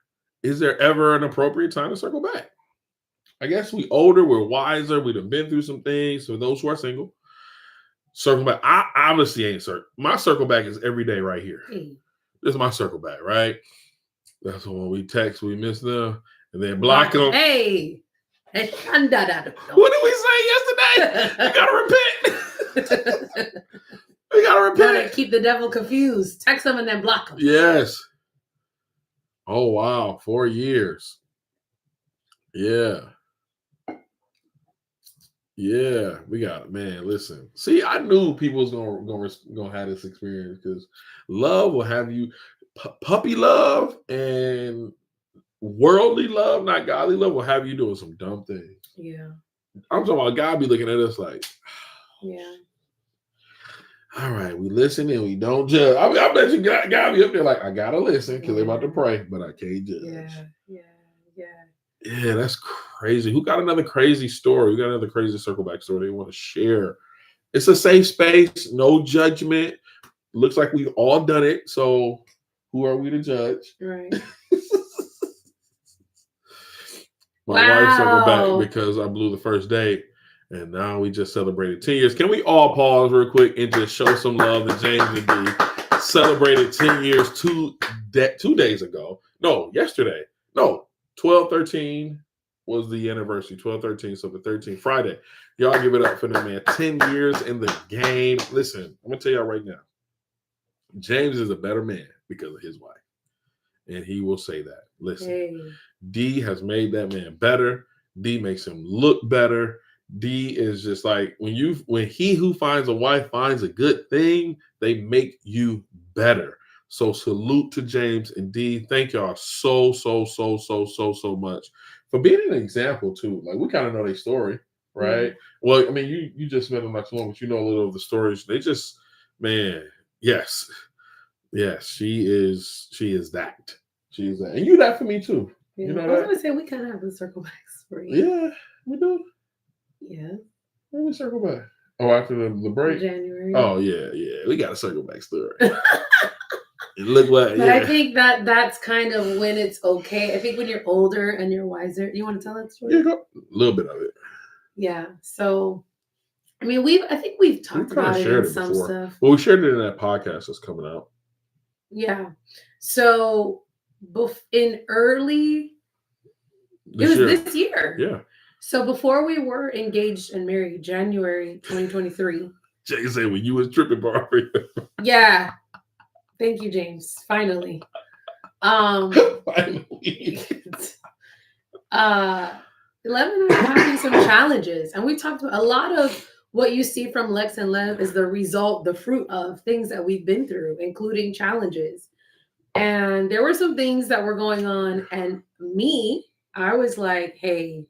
Speaker 2: is there ever an appropriate time to circle back? I guess we older, we're wiser, we've been through some things. For those who are single, circle back. I obviously ain't circle. My circle back is every day right here. Hey. This is my circle back, right? That's when we text, we miss them, and then block them.
Speaker 3: Hey.
Speaker 2: What did we say yesterday? You gotta repent. We gotta repent.
Speaker 3: Gotta keep the devil confused. Text them and then block them.
Speaker 2: Yes. Oh wow, 4 years. Yeah. Yeah, we got it, man. Listen, see, I knew people was gonna have this experience because love will have you puppy love and worldly love, not godly love, will have you doing some dumb things.
Speaker 3: Yeah,
Speaker 2: I'm talking about God be looking at us like,
Speaker 3: yeah.
Speaker 2: All right, we listen and we don't judge. I bet you God be up there like, I gotta listen because they're about to pray, but I can't judge.
Speaker 3: Yeah.
Speaker 2: Yeah, that's crazy. Who got another crazy story? Who got another crazy circle back story they want to share? It's a safe space, no judgment. Looks like we've all done it. So who are we to judge?
Speaker 3: Right.
Speaker 2: My wife circled back because I blew the first date. And now we just celebrated 10 years. Can we all pause real quick and just show some love to James and D? Celebrated 10 years two days ago. No, yesterday. No, 12/13 was the anniversary. 12/13, so the 13th Friday. Y'all give it up for them, man. 10 years in the game. Listen, I'm going to tell y'all right now. James is a better man because of his wife. And he will say that. Listen, D has made that man better. D makes him look better. D is just like when he who finds a wife finds a good thing, they make you better. So salute to James and D. Thank y'all so much for being an example too. Like we kind of know their story, right? Well, I mean, you just met them not too long, but you know a little of the stories. They just, man, yes, she is that. She's that, and you that for me too.
Speaker 3: Yeah.
Speaker 2: You know
Speaker 3: I was gonna say we kind of have the circle back story.
Speaker 2: Yeah, we do.
Speaker 3: Yeah.
Speaker 2: Let me circle back. Oh, after the break?
Speaker 3: January.
Speaker 2: Oh, yeah. We got a circle back story. Look what,
Speaker 3: but I think that's kind of when it's okay. I think when you're older and you're wiser. You want to tell that story?
Speaker 2: Yeah, a little bit of it.
Speaker 3: Yeah. So, I mean, I think we've talked about it in some stuff.
Speaker 2: Well, we shared it in that podcast that's coming out.
Speaker 3: Yeah. So, in early... this year.
Speaker 2: Yeah.
Speaker 3: So before we were engaged and married, January 2023.
Speaker 2: Jay said when you was tripping, Barbara.
Speaker 3: Yeah. Thank you, James. Finally.
Speaker 2: Finally.
Speaker 3: 11 and I are having some challenges. And we talked about a lot of what you see from Lex and Lev is the fruit of things that we've been through, including challenges. And there were some things that were going on. And I was like, hey,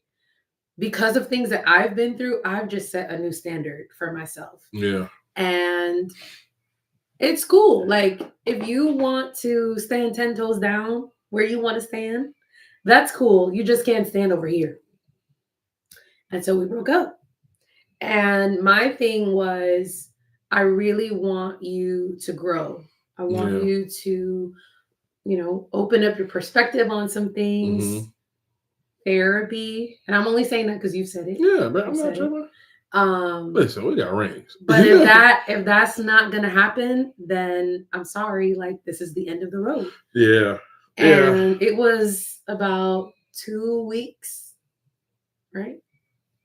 Speaker 3: because of things that I've been through, I've just set a new standard for myself.
Speaker 2: Yeah.
Speaker 3: And it's cool. Like, if you want to stand 10 toes down where you want to stand, that's cool. You just can't stand over here. And so we broke up. And my thing was, I really want you to grow. I want you to, open up your perspective on some things. Mm-hmm. Therapy, and I'm only saying that because you said it.
Speaker 2: Yeah, but I'm not tripping. Listen, we got rings.
Speaker 3: But if that's not gonna happen, then I'm sorry. Like, this is the end of the road.
Speaker 2: Yeah.
Speaker 3: And it was about 2 weeks, right?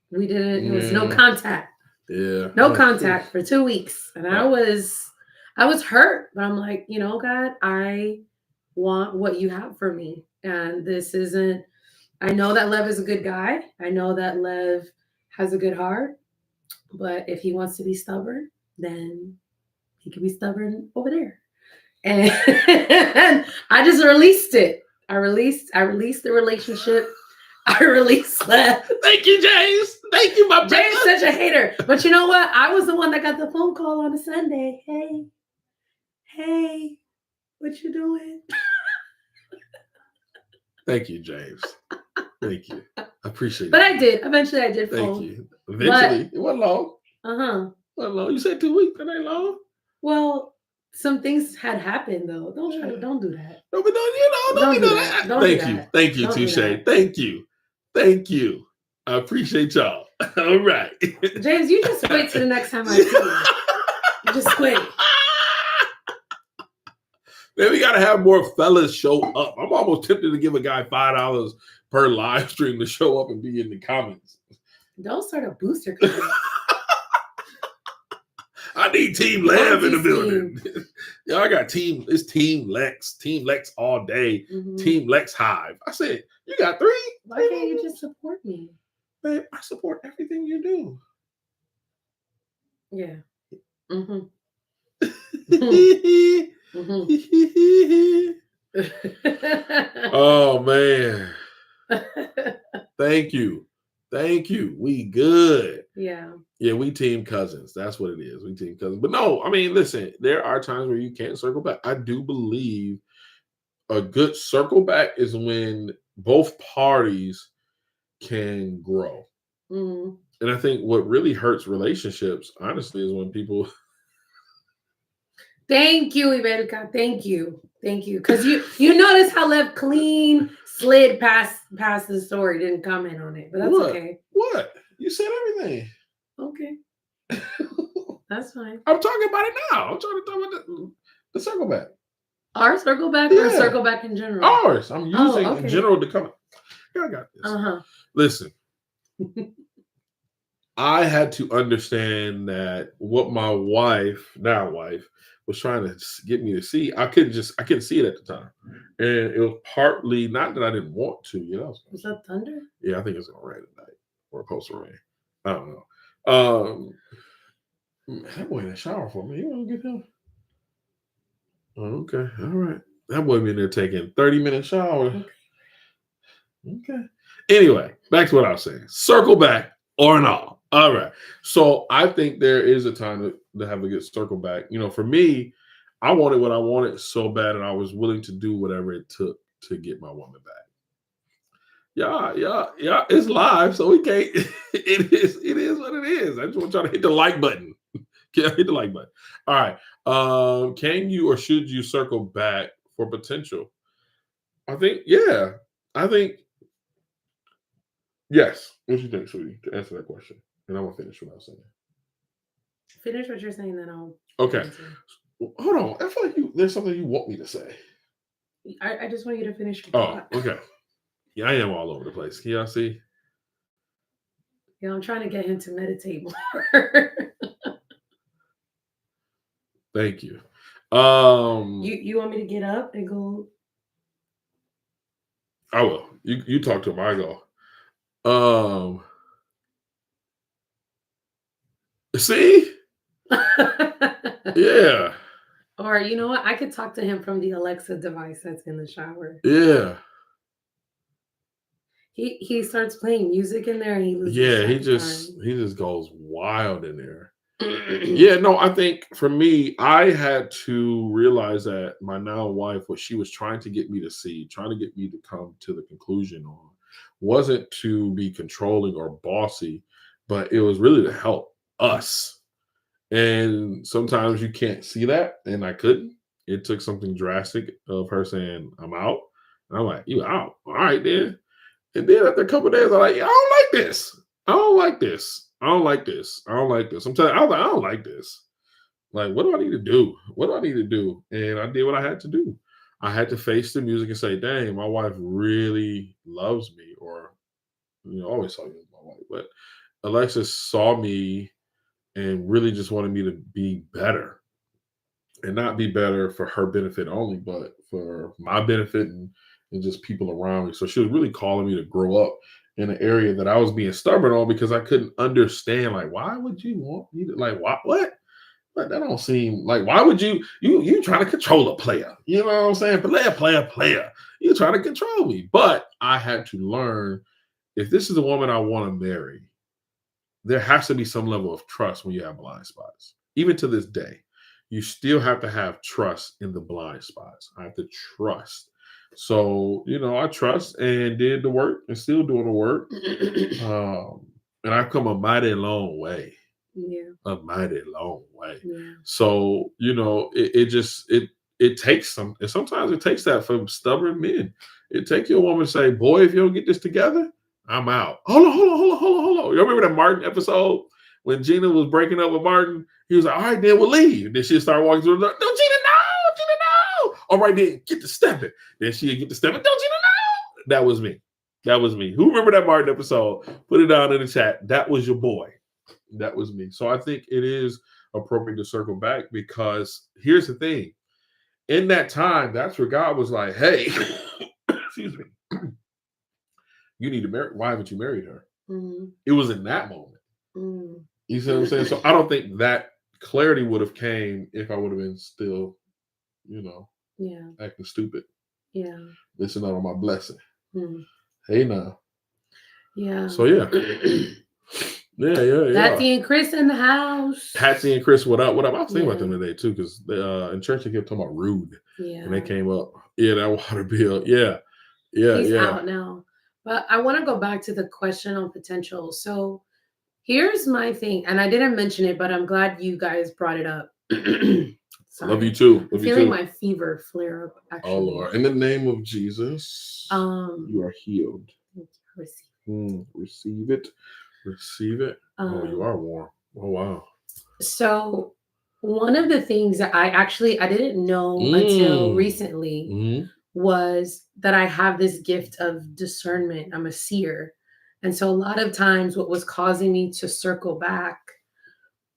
Speaker 3: We didn't. It was no contact.
Speaker 2: Yeah.
Speaker 3: No contact for 2 weeks, and I was hurt. But I'm like, God, I want what you have for me, and this isn't. I know that Lev is a good guy. I know that Lev has a good heart. But if he wants to be stubborn, then he can be stubborn over there. And I just released it. I released the relationship. I released Lev.
Speaker 2: Thank you, James. Thank you, my brother.
Speaker 3: James is such a hater. But you know what? I was the one that got the phone call on a Sunday. Hey, what you doing?
Speaker 2: Thank you, James. Thank you. I appreciate it.
Speaker 3: But I did. Eventually, I did
Speaker 2: phone. Thank you. Eventually. It wasn't long.
Speaker 3: Uh-huh.
Speaker 2: It wasn't long. You said 2 weeks. That ain't long.
Speaker 3: Well, some things had happened, though. Don't do that.
Speaker 2: Don't be doing that. Thank you, Touche. Thank you. I appreciate y'all. All right.
Speaker 3: James, you just wait till the next time I see you. Just wait.
Speaker 2: Man, we got to have more fellas show up. I'm almost tempted to give a guy $5 per live stream to show up and be in the comments.
Speaker 3: Don't start a booster club.
Speaker 2: I need Team LEV in the building. Y'all got it's Team LEX. Team LEX all day. Mm-hmm. Team LEX Hive. I said, you got 3?
Speaker 3: Why can't you just support me?
Speaker 2: Man, I support everything you do.
Speaker 3: Yeah. Mm-hmm.
Speaker 2: Oh man. Thank you. We good.
Speaker 3: Yeah, we
Speaker 2: team cousins. That's what it is. We team cousins. But no, I mean, listen, there are times where you can't circle back. I do believe a good circle back is when both parties
Speaker 1: can grow.
Speaker 3: Mm-hmm.
Speaker 1: And I think what really hurts relationships, honestly, is when people.
Speaker 3: Thank you, Iberka. Thank you. Because you notice how LEV clean slid past the story, didn't comment on it, but that's okay.
Speaker 1: What? You said everything.
Speaker 3: Okay. That's fine.
Speaker 1: I'm talking about it now. I'm trying to talk about the circle back.
Speaker 3: Our circle back or circle back in general?
Speaker 1: Ours. I'm using in general to come. Yeah, I got this. Listen. I had to understand that what my wife was trying to get me to see, I couldn't see it at the time. And it was partly not that I didn't want to,
Speaker 3: Was that thunder?
Speaker 1: Yeah, I think it's gonna rain tonight. Or supposed to rain. I don't know. That boy in the shower for me. You wanna get him? Okay, all right. That boy been there taking 30-minute shower. Okay. Anyway, back to what I was saying. Circle back or not. All right. So I think there is a time to have a good circle back. For me, I wanted what I wanted so bad, and I was willing to do whatever it took to get my woman back. Yeah. It's live, so we can't. It is what it is. I just want y'all to hit the like button. Hit the like button. All right. Can you or should you circle back for potential? I think, yeah. Yes. What do you think, sweetie, to answer that question? And I'm going to finish what I was saying.
Speaker 3: Finish what you're saying, then I'll.
Speaker 1: Okay. Answer. Hold on. I feel like there's something you want me to say.
Speaker 3: I just want you to finish your
Speaker 1: thought. Okay. Yeah, I am all over the place. Can y'all see?
Speaker 3: Yeah, I'm trying to get him to meditate more.
Speaker 1: Thank you.
Speaker 3: You want me to get up and go?
Speaker 1: I will. You talk to him. I go. See? Yeah.
Speaker 3: Or you know what? I could talk to him from the Alexa device that's in the shower.
Speaker 1: Yeah.
Speaker 3: He starts playing music in there and he loses.
Speaker 1: Yeah, he just goes wild in there. Yeah, no, I think for me, I had to realize that my now wife, what she was trying to get me to see, trying to get me to come to the conclusion on, wasn't to be controlling or bossy, but it was really to help us. And sometimes you can't see that, and I couldn't. It took something drastic of her saying, I'm out. And I'm like, you out? All right, then. And then after a couple of days, I'm like, I don't like this. I don't like this. I don't like this. I don't like this. I was like, I don't like this. Like, what do I need to do? What do I need to do? And I did what I had to do. I had to face the music and say, dang, my wife really loves me. Or, always saw me as my wife. But Alexis saw me and really just wanted me to be better. And not be better for her benefit only, but for my benefit and just people around me. So she was really calling me to grow up in an area that I was being stubborn on because I couldn't understand, like, why would you want me to, like, what? Like, that don't seem like, why would you trying to control a player? You know what I'm saying? Player. You're trying to control me. But I had to learn, if this is a woman I want to marry, there has to be some level of trust when you have blind spots. Even to this day, you still have to have trust in the blind spots. I have to trust. So, I trust and did the work and still doing the work. And I've come a mighty long way.
Speaker 3: Yeah.
Speaker 1: A mighty long way.
Speaker 3: Yeah.
Speaker 1: So, it takes some, and sometimes it takes that from stubborn men. It takes your woman to say, boy, if you don't get this together, I'm out. Hold on. You remember that Martin episode when Gina was breaking up with Martin? He was like, all right, then we'll leave. And then she'd start walking through the door. No, Gina, no. All right, then get to stepping. Then she'd get to stepping. Don't Gina, no. That was me. Who remember that Martin episode? Put it down in the chat. That was your boy. That was me. So I think it is appropriate to circle back because here's the thing. In that time, that's where God was like, hey, excuse me. You need to marry. Why haven't you married her?
Speaker 3: Mm-hmm.
Speaker 1: It was in that moment.
Speaker 3: Mm-hmm.
Speaker 1: You see what I'm saying? So I don't think that clarity would have came if I would have been still, acting stupid.
Speaker 3: Yeah.
Speaker 1: Missing out on my blessing.
Speaker 3: Mm-hmm.
Speaker 1: Hey now.
Speaker 3: Yeah.
Speaker 1: So yeah. Yeah.
Speaker 3: Patsy and Chris in the house.
Speaker 1: Patsy and Chris, what up? I was thinking about them today too, because in church they kept talking about rude.
Speaker 3: Yeah.
Speaker 1: And they came up. Yeah, that water bill. Yeah.
Speaker 3: He's out now. But I want to go back to the question on potential. So here's my thing, and I didn't mention it, but I'm glad you guys brought it up.
Speaker 2: Sorry. Love you too.
Speaker 3: I'm feeling my fever flare up. Actually,
Speaker 2: oh Lord, in the name of Jesus, you are healed. Receive it. Receive it. Oh, you are warm. Oh wow.
Speaker 3: So one of the things that I didn't know until recently was that I have this gift of discernment. I'm a seer. And so a lot of times what was causing me to circle back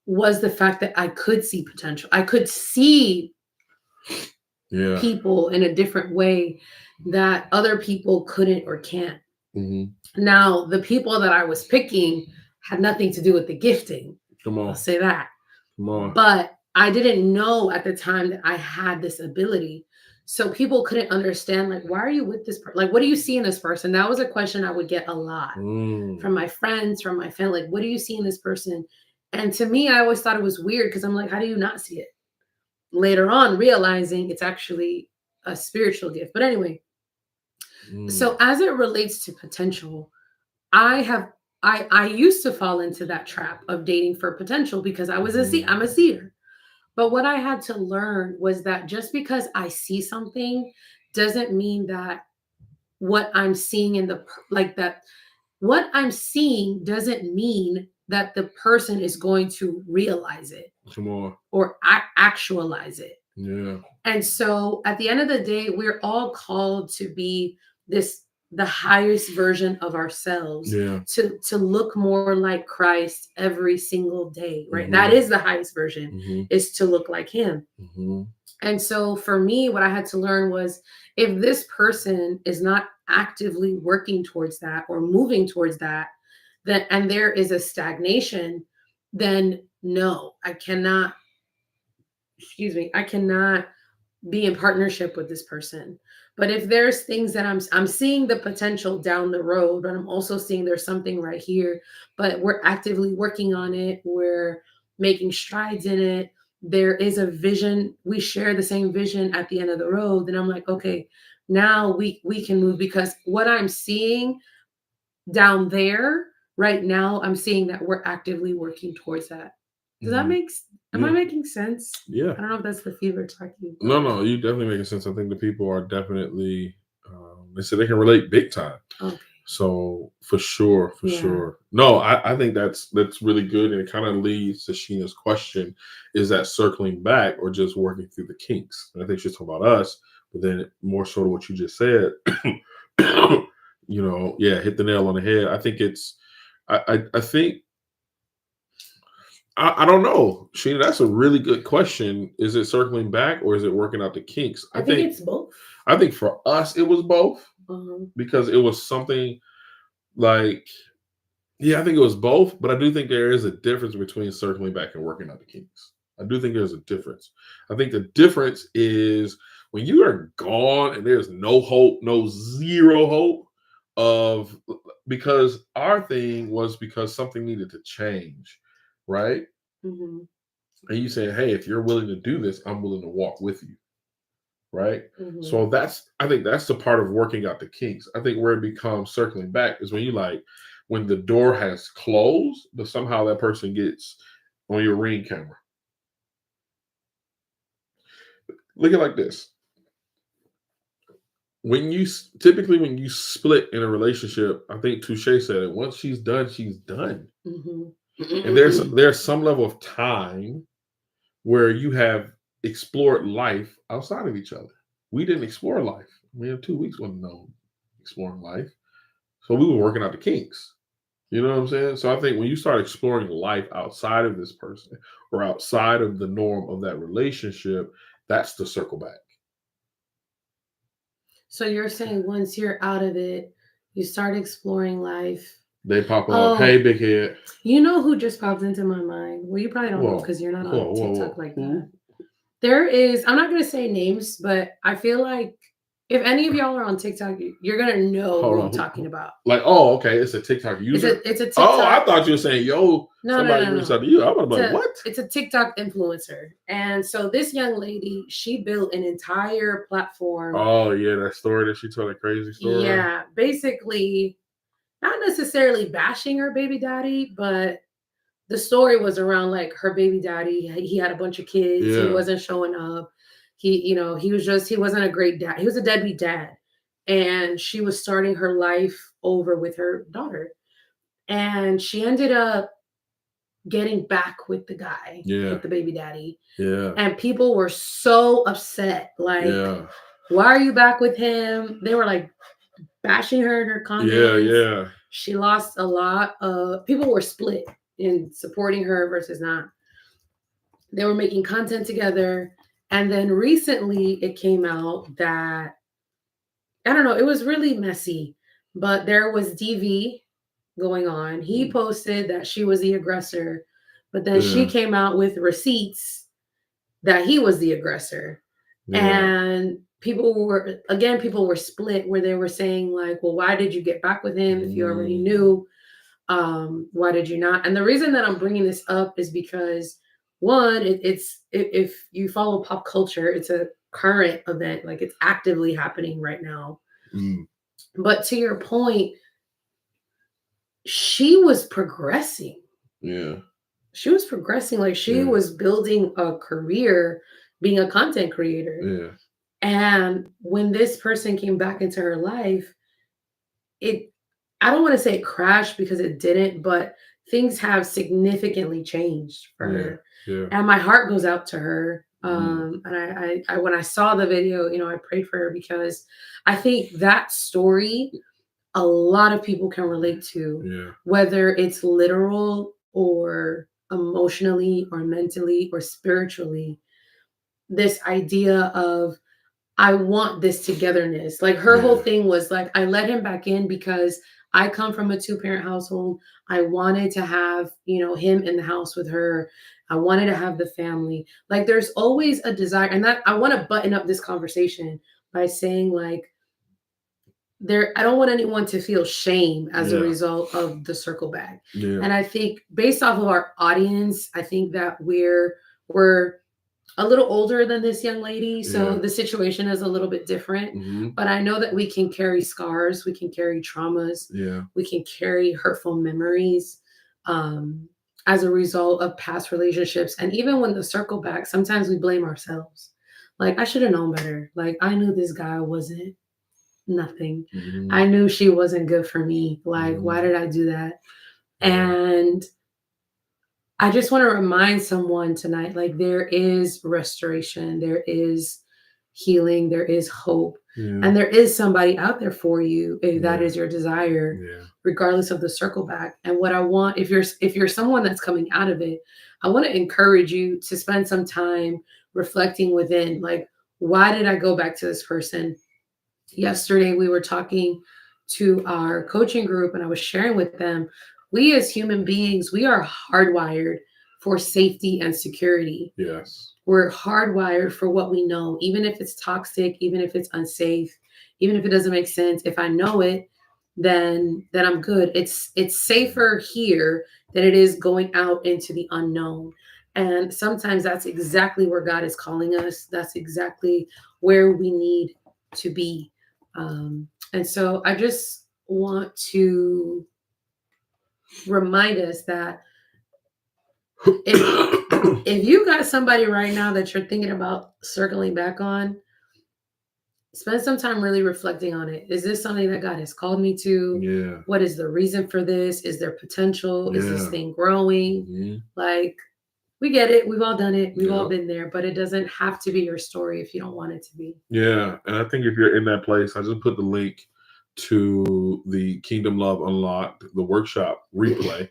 Speaker 3: was the fact that I could see potential. I could see people in a different way that other people couldn't or can't. Now, the people that I was picking had nothing to do with the gifting.
Speaker 2: Come on.
Speaker 3: I'll say that.
Speaker 2: Come on.
Speaker 3: But I didn't know at the time that I had this ability. So people couldn't understand, like, why are you with this person? Like, what do you see in this person? That was a question I would get a lot from my friends, from my family. Like, what do you see in this person? And to me, I always thought it was weird because I'm like, how do you not see it? Later on, realizing it's actually a spiritual gift. But anyway, so as it relates to potential, I used to fall into that trap of dating for potential because I'm a seer. But what I had to learn was that just because I see something doesn't mean that what I'm seeing what I'm seeing doesn't mean that the person is going to realize it.
Speaker 2: Come on.
Speaker 3: Or actualize it.
Speaker 2: Yeah.
Speaker 3: And so at the end of the day, we're all called to be the highest version of ourselves, to look more like Christ every single day, right? That is the highest version, is to look like him. And so for me, what I had to learn was, if this person is not actively working towards that or moving towards that, then, and there is a stagnation, then no, I cannot be in partnership with this person. But if there's things that I'm seeing the potential down the road, but I'm also seeing there's something right here, but we're actively working on it, we're making strides in it, there is a vision, we share the same vision at the end of the road, then I'm like, okay, now we can move, because what I'm seeing down there right now, I'm seeing that we're actively working towards that. Does that make sense? Am I making sense?
Speaker 2: Yeah.
Speaker 3: I don't know if that's the fever talking.
Speaker 2: No, you definitely making sense. I think the people are definitely, they said they can relate big time.
Speaker 3: Okay.
Speaker 2: So for sure. No, I think that's really good. And it kind of leads to Sheena's question, is that circling back or just working through the kinks? And I think she's talking about us, but then more so to what you just said, hit the nail on the head. I think I don't know, Sheena. That's a really good question. Is it circling back or is it working out the kinks?
Speaker 3: I think it's both.
Speaker 2: I think for us it was both, because it was something like, I think it was both. But I do think there is a difference between circling back and working out the kinks. I do think there's a difference. I think the difference is when you are gone and there's no hope, zero hope because our thing was because something needed to change. Right? And you say, hey, if you're willing to do this, I'm willing to walk with you. Right? So I think that's the part of working out the kinks. I think where it becomes circling back is when the door has closed, but somehow that person gets on your Ring camera. Look at it like this. When you split in a relationship, I think Touche said it, once she's done, she's done. And there's some level of time where you have explored life outside of each other. We didn't explore life. We have 2 weeks with exploring life. So we were working out the kinks. You know what I'm saying? So I think when you start exploring life outside of this person or outside of the norm of that relationship, that's the circle back.
Speaker 3: So you're saying once you're out of it, you start exploring life.
Speaker 2: They pop up, hey, big head.
Speaker 3: You know who just popped into my mind? Well, you probably don't know because you're not on TikTok like that. There is, I'm not going to say names, but I feel like If any of y'all are on TikTok, you're gonna know who I'm talking about.
Speaker 2: Like, oh, okay, it's a TikTok user.
Speaker 3: It's a TikTok.
Speaker 2: Oh, I thought you were saying, yo, somebody reached out to you. I was like, what?
Speaker 3: It's a TikTok influencer, and so this young lady, she built an entire platform.
Speaker 2: Oh yeah, that story that she told, a crazy story.
Speaker 3: Yeah, basically, not necessarily bashing her baby daddy, but the story was around like her baby daddy. He had a bunch of kids. Yeah. He wasn't showing up. He wasn't a great dad. He was a deadbeat dad. And she was starting her life over with her daughter. And she ended up getting back with the guy, with the baby daddy.
Speaker 2: Yeah.
Speaker 3: And people were so upset. Like, why are you back with him? They were like bashing her in her comments.
Speaker 2: Yeah.
Speaker 3: She lost a lot of people were split in supporting her versus not. They were making content together. And then recently it came out that, I don't know, it was really messy, but there was DV going on. He posted that she was the aggressor, but then she came out with receipts that he was the aggressor. And people were split where they were saying like, well, why did you get back with him if you already knew? Why did you not? And the reason that I'm bringing this up is because one, if you follow pop culture, it's a current event, like it's actively happening right now. But to your point, she was progressing.
Speaker 2: Yeah.
Speaker 3: She was progressing. Like she was building a career being a content creator.
Speaker 2: Yeah.
Speaker 3: And when this person came back into her life, I don't want to say it crashed because it didn't, but things have significantly changed for her.
Speaker 2: Yeah.
Speaker 3: And my heart goes out to her. And I when I saw the video, I prayed for her because I think that story, a lot of people can relate to, whether it's literal or emotionally or mentally or spiritually. This idea of, I want this togetherness. Like her whole thing was like, I let him back in because I come from a 2-parent household. I wanted to have, him in the house with her. I wanted to have the family. Like there's always a desire. And that I want to button up this conversation by saying like, I don't want anyone to feel shame as a result of the circle back. Yeah. And I think based off of our audience, I think that we're a little older than this young lady. So the situation is a little bit different, but I know that we can carry scars. We can carry traumas.
Speaker 2: Yeah.
Speaker 3: We can carry hurtful memories as a result of past relationships. And even when the circle back, sometimes we blame ourselves. Like, I should have known better. Like, I knew this guy wasn't nothing. I knew she wasn't good for me. Like, why did I do that? And I just want to remind someone tonight, like there is restoration, there is healing, there is hope, and there is somebody out there for you if that is your desire, regardless of the circle back. And what I want, if you're someone that's coming out of it, I want to encourage you to spend some time reflecting within, like, why did I go back to this person? Yesterday, we were talking to our coaching group and I was sharing with them, we as human beings, we are hardwired for safety and security.
Speaker 2: Yes.
Speaker 3: We're hardwired for what we know, even if it's toxic, even if it's unsafe, even if it doesn't make sense. If I know it, then I'm good. It's safer here than it is going out into the unknown. And sometimes that's exactly where God is calling us. That's exactly where we need to be. And so I just want to remind us that if you got somebody right now that you're thinking about circling back on, spend some time really reflecting on it. Is this something that God has called me to?
Speaker 2: Yeah.
Speaker 3: What is the reason for this? Is there potential? Is this thing growing? Like, we get it. We've all done it. We've all been there, but it doesn't have to be your story if you don't want it to be.
Speaker 2: Yeah. And I think if you're in that place, I just put the link to the Kingdom Love Unlocked, the workshop replay.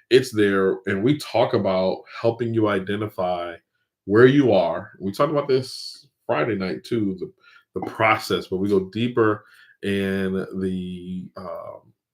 Speaker 2: It's there. And we talk about helping you identify where you are. We talked about this Friday night too, the process, but we go deeper in the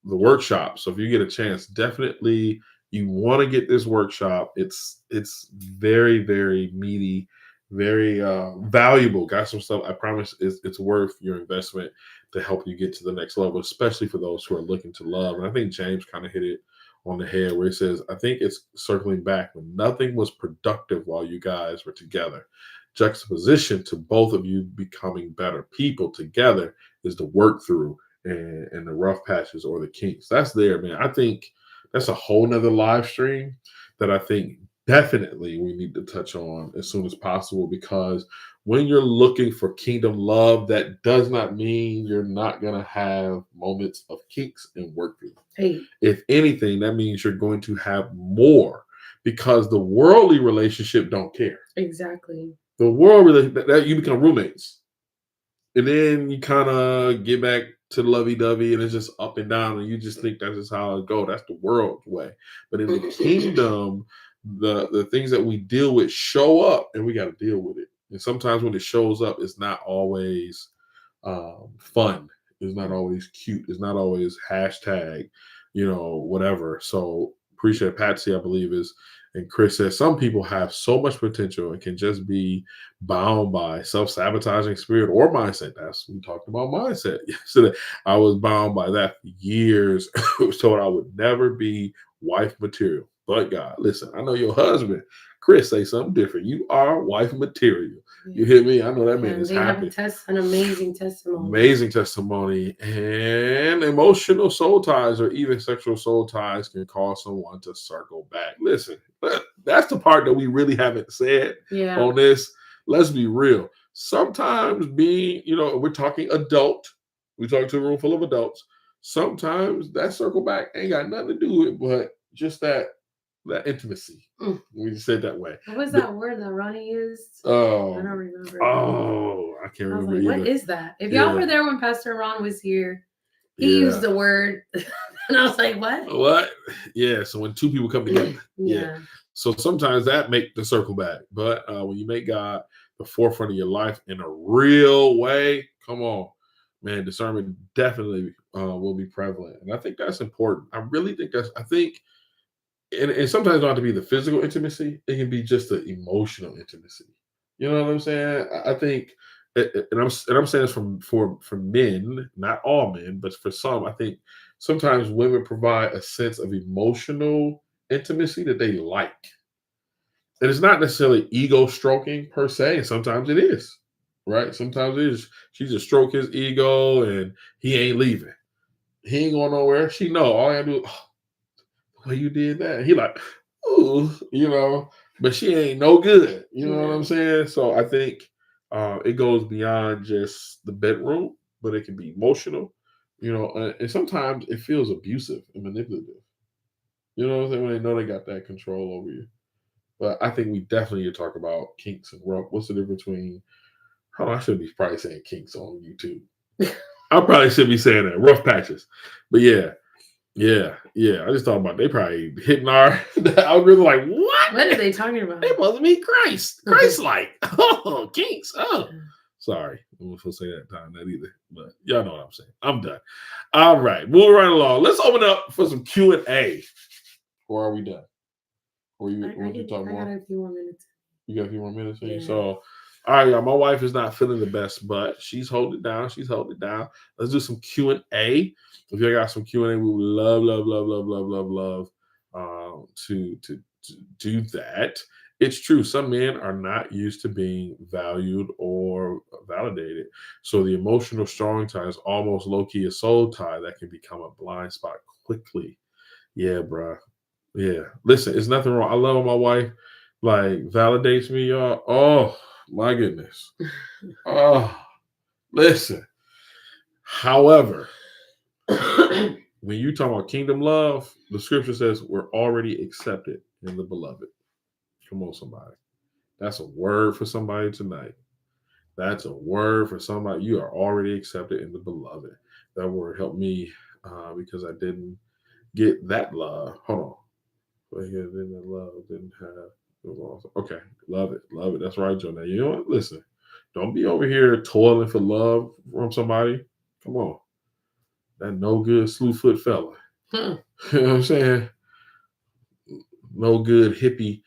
Speaker 2: workshop. So if you get a chance, definitely you want to get this workshop. It's very, very meaty very valuable. Got some stuff. I promise it's worth your investment to help you get to the next level, especially for those who are looking to love. And I think James kind of hit it on the head where he says, I think it's circling back when nothing was productive while you guys were together. Juxtaposition to both of you becoming better people together is the work through and the rough patches or the kinks. That's there, man. I think that's a whole nother live stream that I think definitely we need to touch on as soon as possible, because when you're looking for kingdom love, that does not mean you're not going to have moments of kinks and work through.
Speaker 3: Hey.
Speaker 2: If anything, that means you're going to have more, because the worldly relationship don't care.
Speaker 3: Exactly.
Speaker 2: The world that you become roommates, and then you kind of get back to lovey-dovey, and it's just up and down, and you just think that's just how it go. That's the world's way. But in the kingdom, the things that we deal with show up, and we got to deal with it. And sometimes when it shows up, it's not always fun. It's not always cute. It's not always hashtag, whatever. So appreciate Patsy, I believe and Chris says some people have so much potential and can just be bound by self-sabotaging spirit or mindset. We talked about mindset yesterday. I was bound by that for years. I was told I would never be wife material. But God, listen, I know your husband, Chris, say something different. You are wife material. You hear me? I know that man is happy.
Speaker 3: An amazing testimony.
Speaker 2: Amazing testimony. And emotional soul ties or even sexual soul ties can cause someone to circle back. Listen, that's the part that we really haven't said on this. Let's be real. Sometimes we're talking adult. We talk to a room full of adults. Sometimes that circle back ain't got nothing to do with it, but just that intimacy. We said that way.
Speaker 3: What was that word that Ronnie used?
Speaker 2: Oh,
Speaker 3: I don't remember.
Speaker 2: Oh, I can't remember either.
Speaker 3: What is that? If y'all were there when Pastor Ron was here, he used the word, and I was like, "What?
Speaker 2: What?" Yeah. So when two people come together, So sometimes that make the circle back, but when you make God the forefront of your life in a real way, come on, man, discernment definitely will be prevalent, and I think that's important. I really think and sometimes it don't have to be the physical intimacy. It can be just the emotional intimacy. You know what I'm saying? I think, and I'm saying this for men, not all men, but for some, I think sometimes women provide a sense of emotional intimacy that they like, and it's not necessarily ego stroking per se. And sometimes it is, right? Sometimes it is. She just stroke his ego, and he ain't leaving. He ain't going nowhere. She know all I gotta do. Well, you did that. He like, ooh, but she ain't no good. You know what I'm saying? So I think it goes beyond just the bedroom, but it can be emotional, and sometimes it feels abusive and manipulative. You know what I'm saying? When they know they got that control over you. But I think we definitely need to talk about kinks and rough. What's the difference between, I should be probably saying kinks on YouTube. I probably should be saying that, rough patches. But yeah. I just thought about they probably hitting our algorithm like, what?
Speaker 3: What are they talking about?
Speaker 2: They must be Christ-like. Oh, kinks. Oh, sorry. I wasn't supposed to say that time that either. But y'all know what I'm saying. I'm done. All right, moving right along. Let's open up for some Q&A. Or are we done? Or you talking more?
Speaker 3: I got a few more minutes.
Speaker 2: You got a few more minutes? Yeah. So, all right, y'all. My wife is not feeling the best, but she's holding it down. Let's do some Q&A. If you got some Q&A, we would love to do that. It's true. Some men are not used to being valued or validated. So the emotional strong tie is almost low-key a soul tie that can become a blind spot quickly. Yeah, bro. Yeah. Listen, it's nothing wrong. I love my wife. Validates me, y'all. Oh, my goodness. Oh, listen. However, when you talk about kingdom love, the scripture says we're already accepted in the beloved. Come on, somebody. That's a word for somebody tonight. That's a word for somebody. You are already accepted in the beloved. That word helped me because I didn't get that love. Hold on. Didn't have. Okay, love it. That's right, Joe. Now, you know what? Listen, don't be over here toiling for love from somebody. Come on. That no good slewfoot fella. You know what I'm saying? No good hippie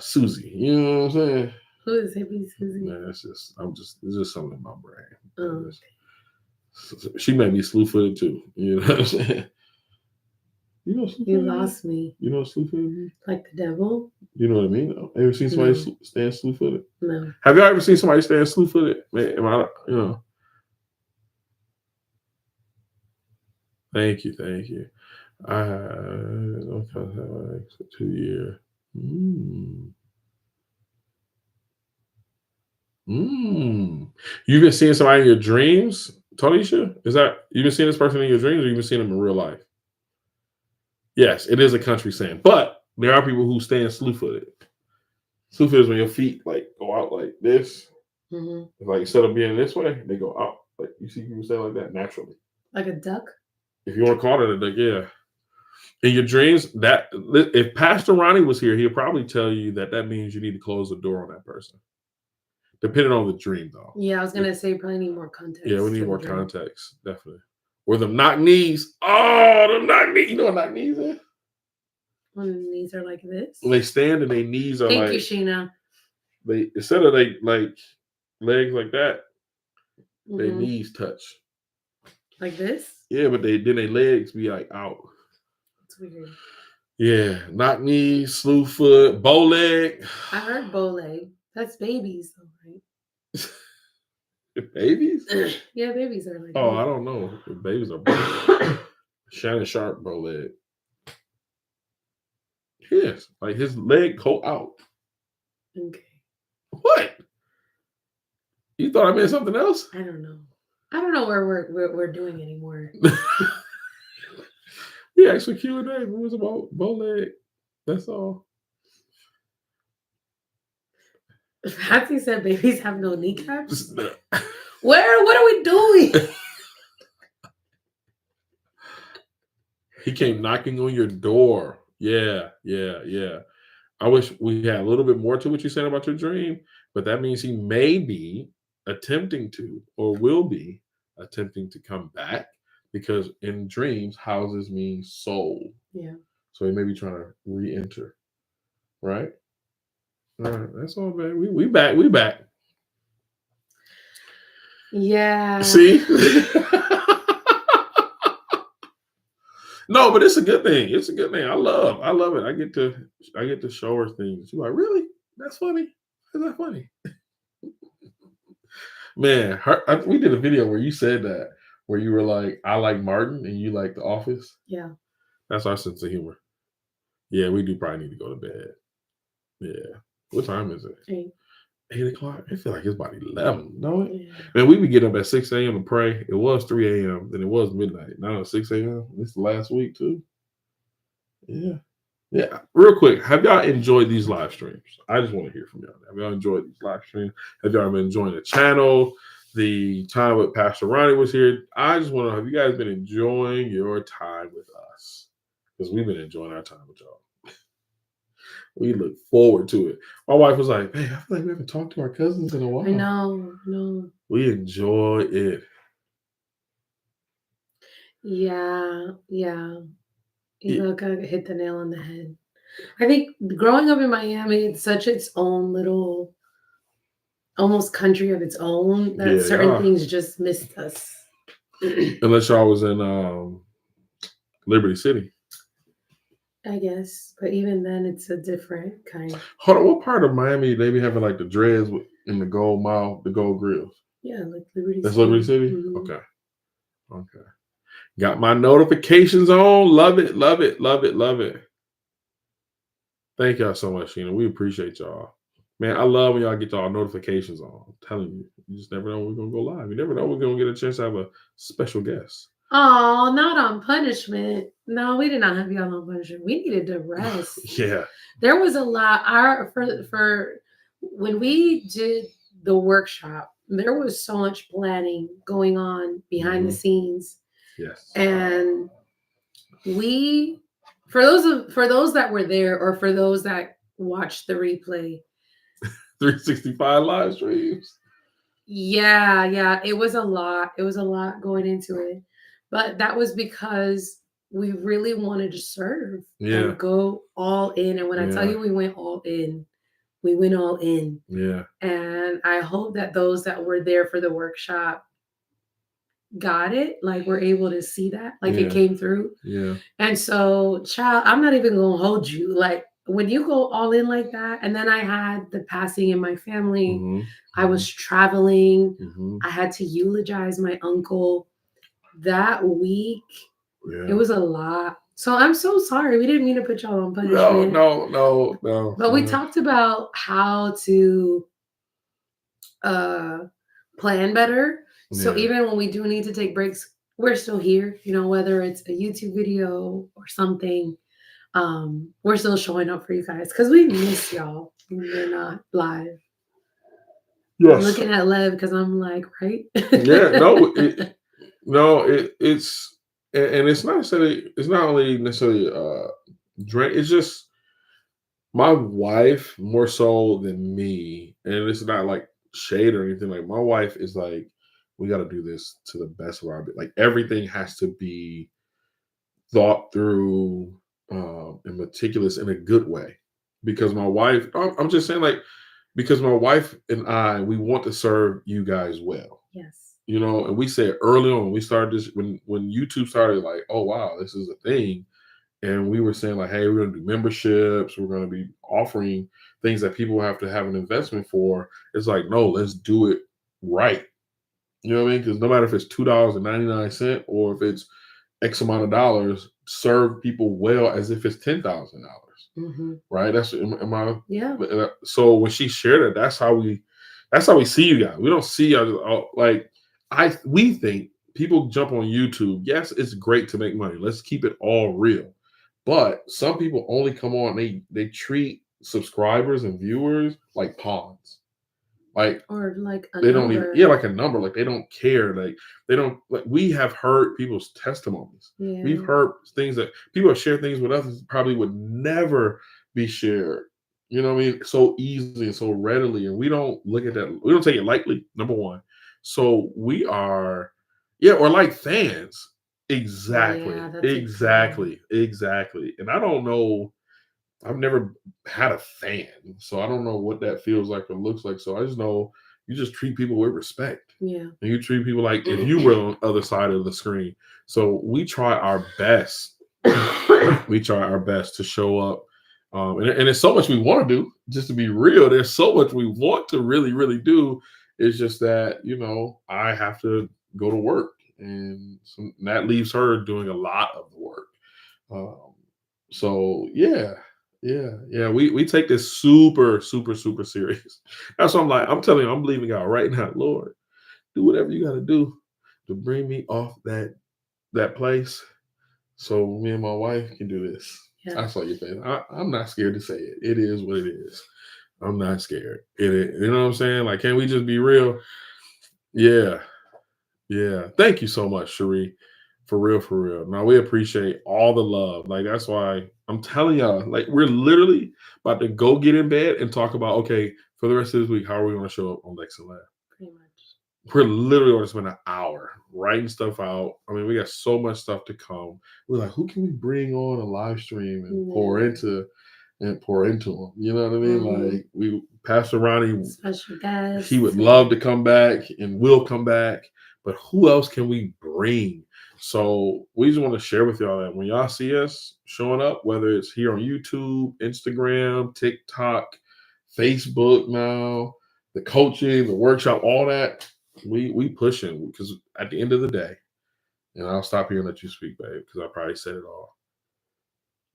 Speaker 2: Susie. You know what I'm saying?
Speaker 3: Who is hippie Susie?
Speaker 2: Man, it's just something in my brain. Oh. She made me slew-footed too. You know what I'm saying?
Speaker 3: You lost me.
Speaker 2: You know what slew-footed means?
Speaker 3: Like the devil?
Speaker 2: You know what I mean? Though? Ever seen somebody stand slew-footed?
Speaker 3: No.
Speaker 2: Have y'all ever seen somebody stand slew-footed? Man, Thank you. I don't have 2 years. You've been seeing somebody in your dreams, Tonisha? Is that you've been seeing this person in your dreams, or you've been seeing them in real life? Yes, it is a country saying, but there are people who stand slew-footed. Slew-footed is when your feet like go out like this. Mm-hmm. Like instead of being this way, they go out. Like you see people stand like that naturally.
Speaker 3: Like a duck?
Speaker 2: If you want to call it a duck, yeah. In your dreams, that if Pastor Ronnie was here, he'll probably tell you that means you need to close the door on that person. Depending on the dream, though.
Speaker 3: Yeah, I was gonna say probably need more context.
Speaker 2: Yeah, we need more context, definitely. Or them knock knees. Oh, them knock knees. You know what knock knees is?
Speaker 3: When the knees are like this.
Speaker 2: When they stand and their knees are
Speaker 3: Thank you, Sheena.
Speaker 2: They instead of like legs like that, their knees touch.
Speaker 3: Like this?
Speaker 2: Yeah, but then their legs be like out.
Speaker 3: It's weird.
Speaker 2: Yeah, knock knees, slew foot, bow leg.
Speaker 3: I heard bow leg. That's babies, though,
Speaker 2: right? Babies?
Speaker 3: Yeah, babies are like.
Speaker 2: Oh, I don't know. Babies are Shannon Sharp bow leg. Yes, like his leg go out.
Speaker 3: Okay.
Speaker 2: What? You thought I meant something else?
Speaker 3: I don't know. I don't know where we're doing anymore.
Speaker 2: Yeah, actually Q&A. It was about bow leg. That's all.
Speaker 3: Patsy said babies have no kneecaps. Where? What are we doing?
Speaker 2: He came knocking on your door. Yeah. I wish we had a little bit more to what you said about your dream, but that means he may be attempting to, or will be attempting to come back, because in dreams, houses mean soul.
Speaker 3: Yeah.
Speaker 2: So he may be trying to re-enter. Right? All right. That's all, man. We back. We back.
Speaker 3: Yeah.
Speaker 2: See? No, but it's a good thing. It's a good thing. I love it. I get to show her things. She's like, really? That's funny. Is that funny? Man, we did a video where you said that, where you were like, I like Martin and you like The Office.
Speaker 3: Yeah.
Speaker 2: That's our sense of humor. Yeah, we do probably need to go to bed. Yeah. What time is it? 8 o'clock? I feel like it's about 11. No? Yeah. Man, we would get up at 6 a.m. to pray. It was 3 a.m. Then it was midnight. Now it's 6 a.m. This is the last week too. Yeah. Yeah. Real quick, have y'all enjoyed these live streams? I just want to hear from y'all. Have y'all enjoyed these live streams? Have y'all been enjoying the channel? The time with Pastor Ronnie was here. I just want to know, have you guys been enjoying your time with us? Because we've been enjoying our time with y'all. We look forward to it. My wife was like, hey, I feel like we haven't talked to our cousins in a while.
Speaker 3: I know.
Speaker 2: We enjoy it.
Speaker 3: Yeah. You look, I hit the nail on the head. I think growing up in Miami, it's such its own little, almost country of its own, that certain things just missed us.
Speaker 2: Unless y'all was in Liberty City.
Speaker 3: I guess, but even then, it's a different kind.
Speaker 2: Hold on, what part of Miami they be having like the dreads in the Gold Mile, the Gold Grills?
Speaker 3: Yeah, like Liberty City.
Speaker 2: That's Liberty City?
Speaker 3: Mm-hmm.
Speaker 2: Okay. Got my notifications on. Love it. Thank y'all so much, Sheena. We appreciate y'all. Man, I love when y'all get y'all notifications on. I'm telling you, you just never know when we're going to go live. You never know we're going to get a chance to have a special guest.
Speaker 3: Oh, not on punishment. No, we did not have y'all on punishment. We needed to rest.
Speaker 2: Yeah.
Speaker 3: There was a lot. For when we did the workshop, there was so much planning going on behind the scenes.
Speaker 2: Yes.
Speaker 3: And we, for those that were there, or for those that watched the replay,
Speaker 2: 365 live streams.
Speaker 3: Yeah. It was a lot. It was a lot going into it. But that was because we really wanted to serve and go all in. And when I tell you we went all in, We went all in.
Speaker 2: Yeah.
Speaker 3: And I hope that those that were there for the workshop got it, like we're able to see that, like it came through.
Speaker 2: Yeah.
Speaker 3: And so, child, I'm not even gonna hold you. Like when you go all in like that, and then I had the passing in my family.
Speaker 2: Mm-hmm.
Speaker 3: I was traveling.
Speaker 2: Mm-hmm.
Speaker 3: I had to eulogize my uncle that week. It was a lot. So I'm so sorry. We didn't mean to put y'all on punishment.
Speaker 2: No.
Speaker 3: But we talked about how to plan better. So even when we do need to take breaks, we're still here. You know, whether it's a YouTube video or something, we're still showing up for you guys because we miss y'all when you're not live. Yes. I'm looking at Lev because I'm like, right?
Speaker 2: It's and it's not necessarily. It's not only necessarily drink. It's just my wife more so than me, and it's not like shade or anything. Like my wife is like, we got to do this to the best of our ability. Like everything has to be thought through and meticulous in a good way. Because my wife, I'm just saying, like, because my wife and I, we want to serve you guys well.
Speaker 3: Yes.
Speaker 2: You know, and we said early on when we started this, when YouTube started, like, oh wow, this is a thing. And we were saying like, hey, we're going to do memberships. We're going to be offering things that people have to have an investment for. It's like, no, let's do it right. You know what I mean? Because no matter if it's $2.99 or if it's X amount of dollars, serve people well as if it's $10,000.
Speaker 3: Mm-hmm.
Speaker 2: Right? That's am I?
Speaker 3: Yeah.
Speaker 2: So when she shared it, that's how we see you guys. We don't see y'all like we think people jump on YouTube. Yes, it's great to make money. Let's keep it all real. But some people only come on, they treat subscribers and viewers like pawns. Like
Speaker 3: or like a
Speaker 2: they
Speaker 3: number.
Speaker 2: Don't even like a number. Like they don't care. Like they don't like we have heard people's testimonies.
Speaker 3: Yeah.
Speaker 2: We've heard things that people have shared things with us probably would never be shared. You know what I mean? So easily and so readily. And we don't look at that. We don't take it lightly, number one. So we are, we're like fans. Exactly.
Speaker 3: Yeah,
Speaker 2: Exactly. And I don't know. I've never had a fan, so I don't know what that feels like or looks like. So I just know you just treat people with respect.
Speaker 3: Yeah.
Speaker 2: And you treat people like if you were on the other side of the screen. So we try our best. We try our best to show up. And there's so much we want to do, just to be real. There's so much we want to really, really do. It's just that, I have to go to work. And that leaves her doing a lot of the work. So we take this super, super, super serious. That's what I'm like. I'm telling you, I'm believing God right now. Lord, do whatever you got to do to bring me off that place, so me and my wife can do this. Yeah. I saw your face. I'm not scared to say it. It is what it is. I'm not scared. It is. You know what I'm saying? Like, can we just be real? Yeah. Thank you so much, Cherie. For real. Now we appreciate all the love. Like that's why I'm telling y'all, like we're literally about to go get in bed and talk about, okay, for the rest of this week, how are we going to show up on LEX and LEV?
Speaker 3: Pretty much.
Speaker 2: We're literally going to spend an hour writing stuff out. I mean, we got so much stuff to come. We're like, who can we bring on a live stream and pour into them? You know what I mean? Mm-hmm. Like Pastor Ronnie,
Speaker 3: special guest.
Speaker 2: He would love to come back and will come back. But who else can we bring? So we just want to share with y'all that when y'all see us showing up, whether it's here on YouTube, Instagram, TikTok, Facebook now, the coaching, the workshop, all that, we pushing because at the end of the day, and I'll stop here and let you speak, babe, because I probably said it all.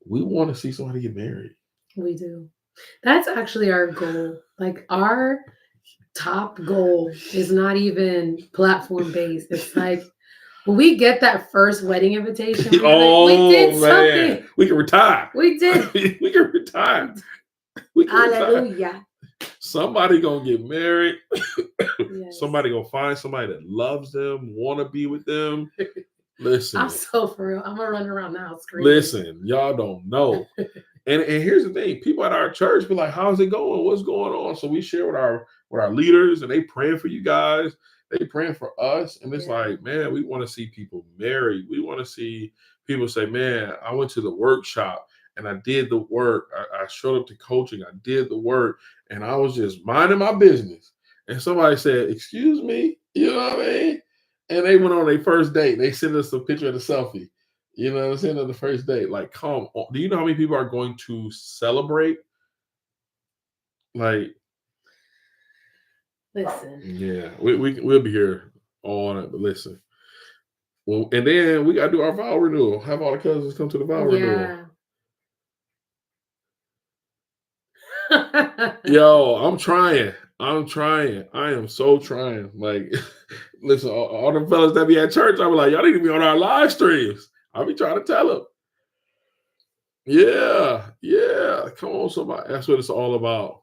Speaker 2: We want to see somebody get married.
Speaker 3: We do. That's actually our goal. Like our top goal is not even platform based. It's like when we get that first wedding invitation, we did something.
Speaker 2: We can retire.
Speaker 3: We did.
Speaker 2: We can retire.
Speaker 3: Hallelujah.
Speaker 2: Somebody gonna get married. Yes. Somebody gonna find somebody that loves them, want to be with them. Listen,
Speaker 3: I'm so for real. I'm gonna run around now screaming.
Speaker 2: Listen, y'all don't know. And here's the thing: people at our church be like, "How's it going? What's going on?" So we share with our leaders, and they praying for you guys. They praying for us, and it's like, man, we want to see people married. We want to see people say, "Man, I went to the workshop and I did the work. I showed up to coaching. I did the work, and I was just minding my business. And somebody said, "Excuse me," you know what I mean? And they went on their first date. They sent us a picture of the selfie. You know what I'm saying? On the first date, like, come on. Do you know how many people are going to celebrate? Like,
Speaker 3: listen.
Speaker 2: Yeah, we'll be here all night, but listen. Well, and then we gotta do our vow renewal. Have all the cousins come to the vow renewal. Yo, I'm trying. I am so trying. Like, listen, all the fellas that be at church, I be like, y'all need to be on our live streams. I'll be trying to tell them. Yeah. Come on, somebody. That's what it's all about.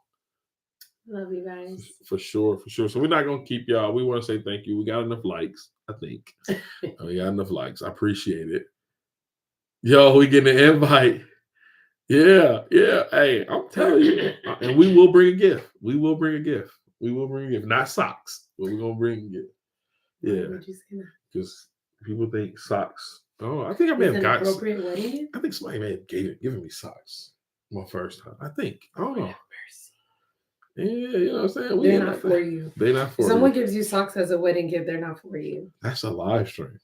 Speaker 3: Love you guys.
Speaker 2: For sure. So we're not gonna keep y'all. We want to say thank you. We got enough likes, I think. We got enough likes. I appreciate it. Yo, we getting an invite. Yeah. Hey, I'm telling you. And we will bring a gift. Not socks, but we're gonna bring a gift. Yeah.
Speaker 3: Why would you say that?
Speaker 2: Because people think socks. Oh, I think I may have got
Speaker 3: appropriate wedding.
Speaker 2: I think somebody may have given me socks my first time. I think. I don't know. Yeah, you know what I'm saying?
Speaker 3: They're not for you.
Speaker 2: They're not for you.
Speaker 3: Someone gives you socks as a wedding gift, they're not for you.
Speaker 2: That's a live stream.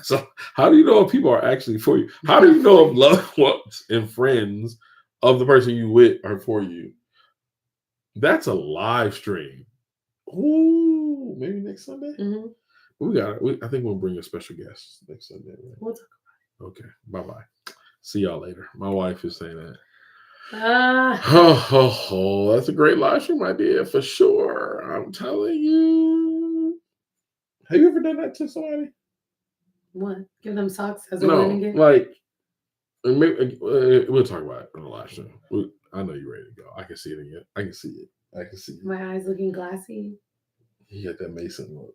Speaker 2: So how do you know if people are actually for you? How do you know if loved ones and friends of the person you with are for you? That's a live stream. Ooh, maybe next Sunday?
Speaker 3: Mm-hmm.
Speaker 2: I think we'll bring a special guest next Sunday. Right?
Speaker 3: We'll talk about
Speaker 2: it. Okay, bye-bye. See y'all later. My wife is saying that. That's a great live stream idea for sure. I'm telling you. Have you ever done that to somebody?
Speaker 3: What? Give them socks as a wedding gift?
Speaker 2: Like, maybe, we'll talk about it on the live stream. I know you're ready to go. I can see it again. I can see it.
Speaker 3: My eyes looking glassy.
Speaker 2: He got that Mason look.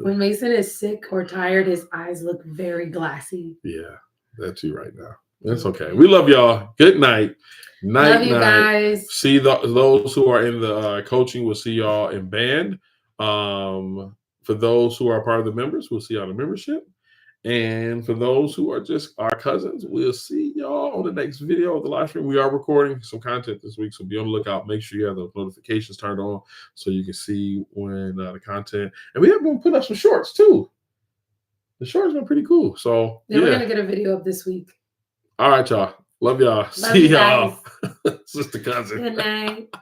Speaker 3: When Mason is sick or tired, his eyes look very glassy.
Speaker 2: Yeah, that's you right now. That's okay. We love y'all. Good night.
Speaker 3: Love you guys.
Speaker 2: See those who are in the coaching. We'll see y'all in band. For those who are part of the members, we'll see y'all in the membership. And for those who are just our cousins, we'll see y'all on the next video of the live stream. We are recording some content this week, so be on the lookout. Make sure you have the notifications turned on so you can see when the content. And we have been putting up some shorts too. The shorts been pretty cool. So
Speaker 3: yeah, we're gonna get a video up this week.
Speaker 2: All right, y'all. Love y'all. See y'all. Sister cousin.
Speaker 3: Good night.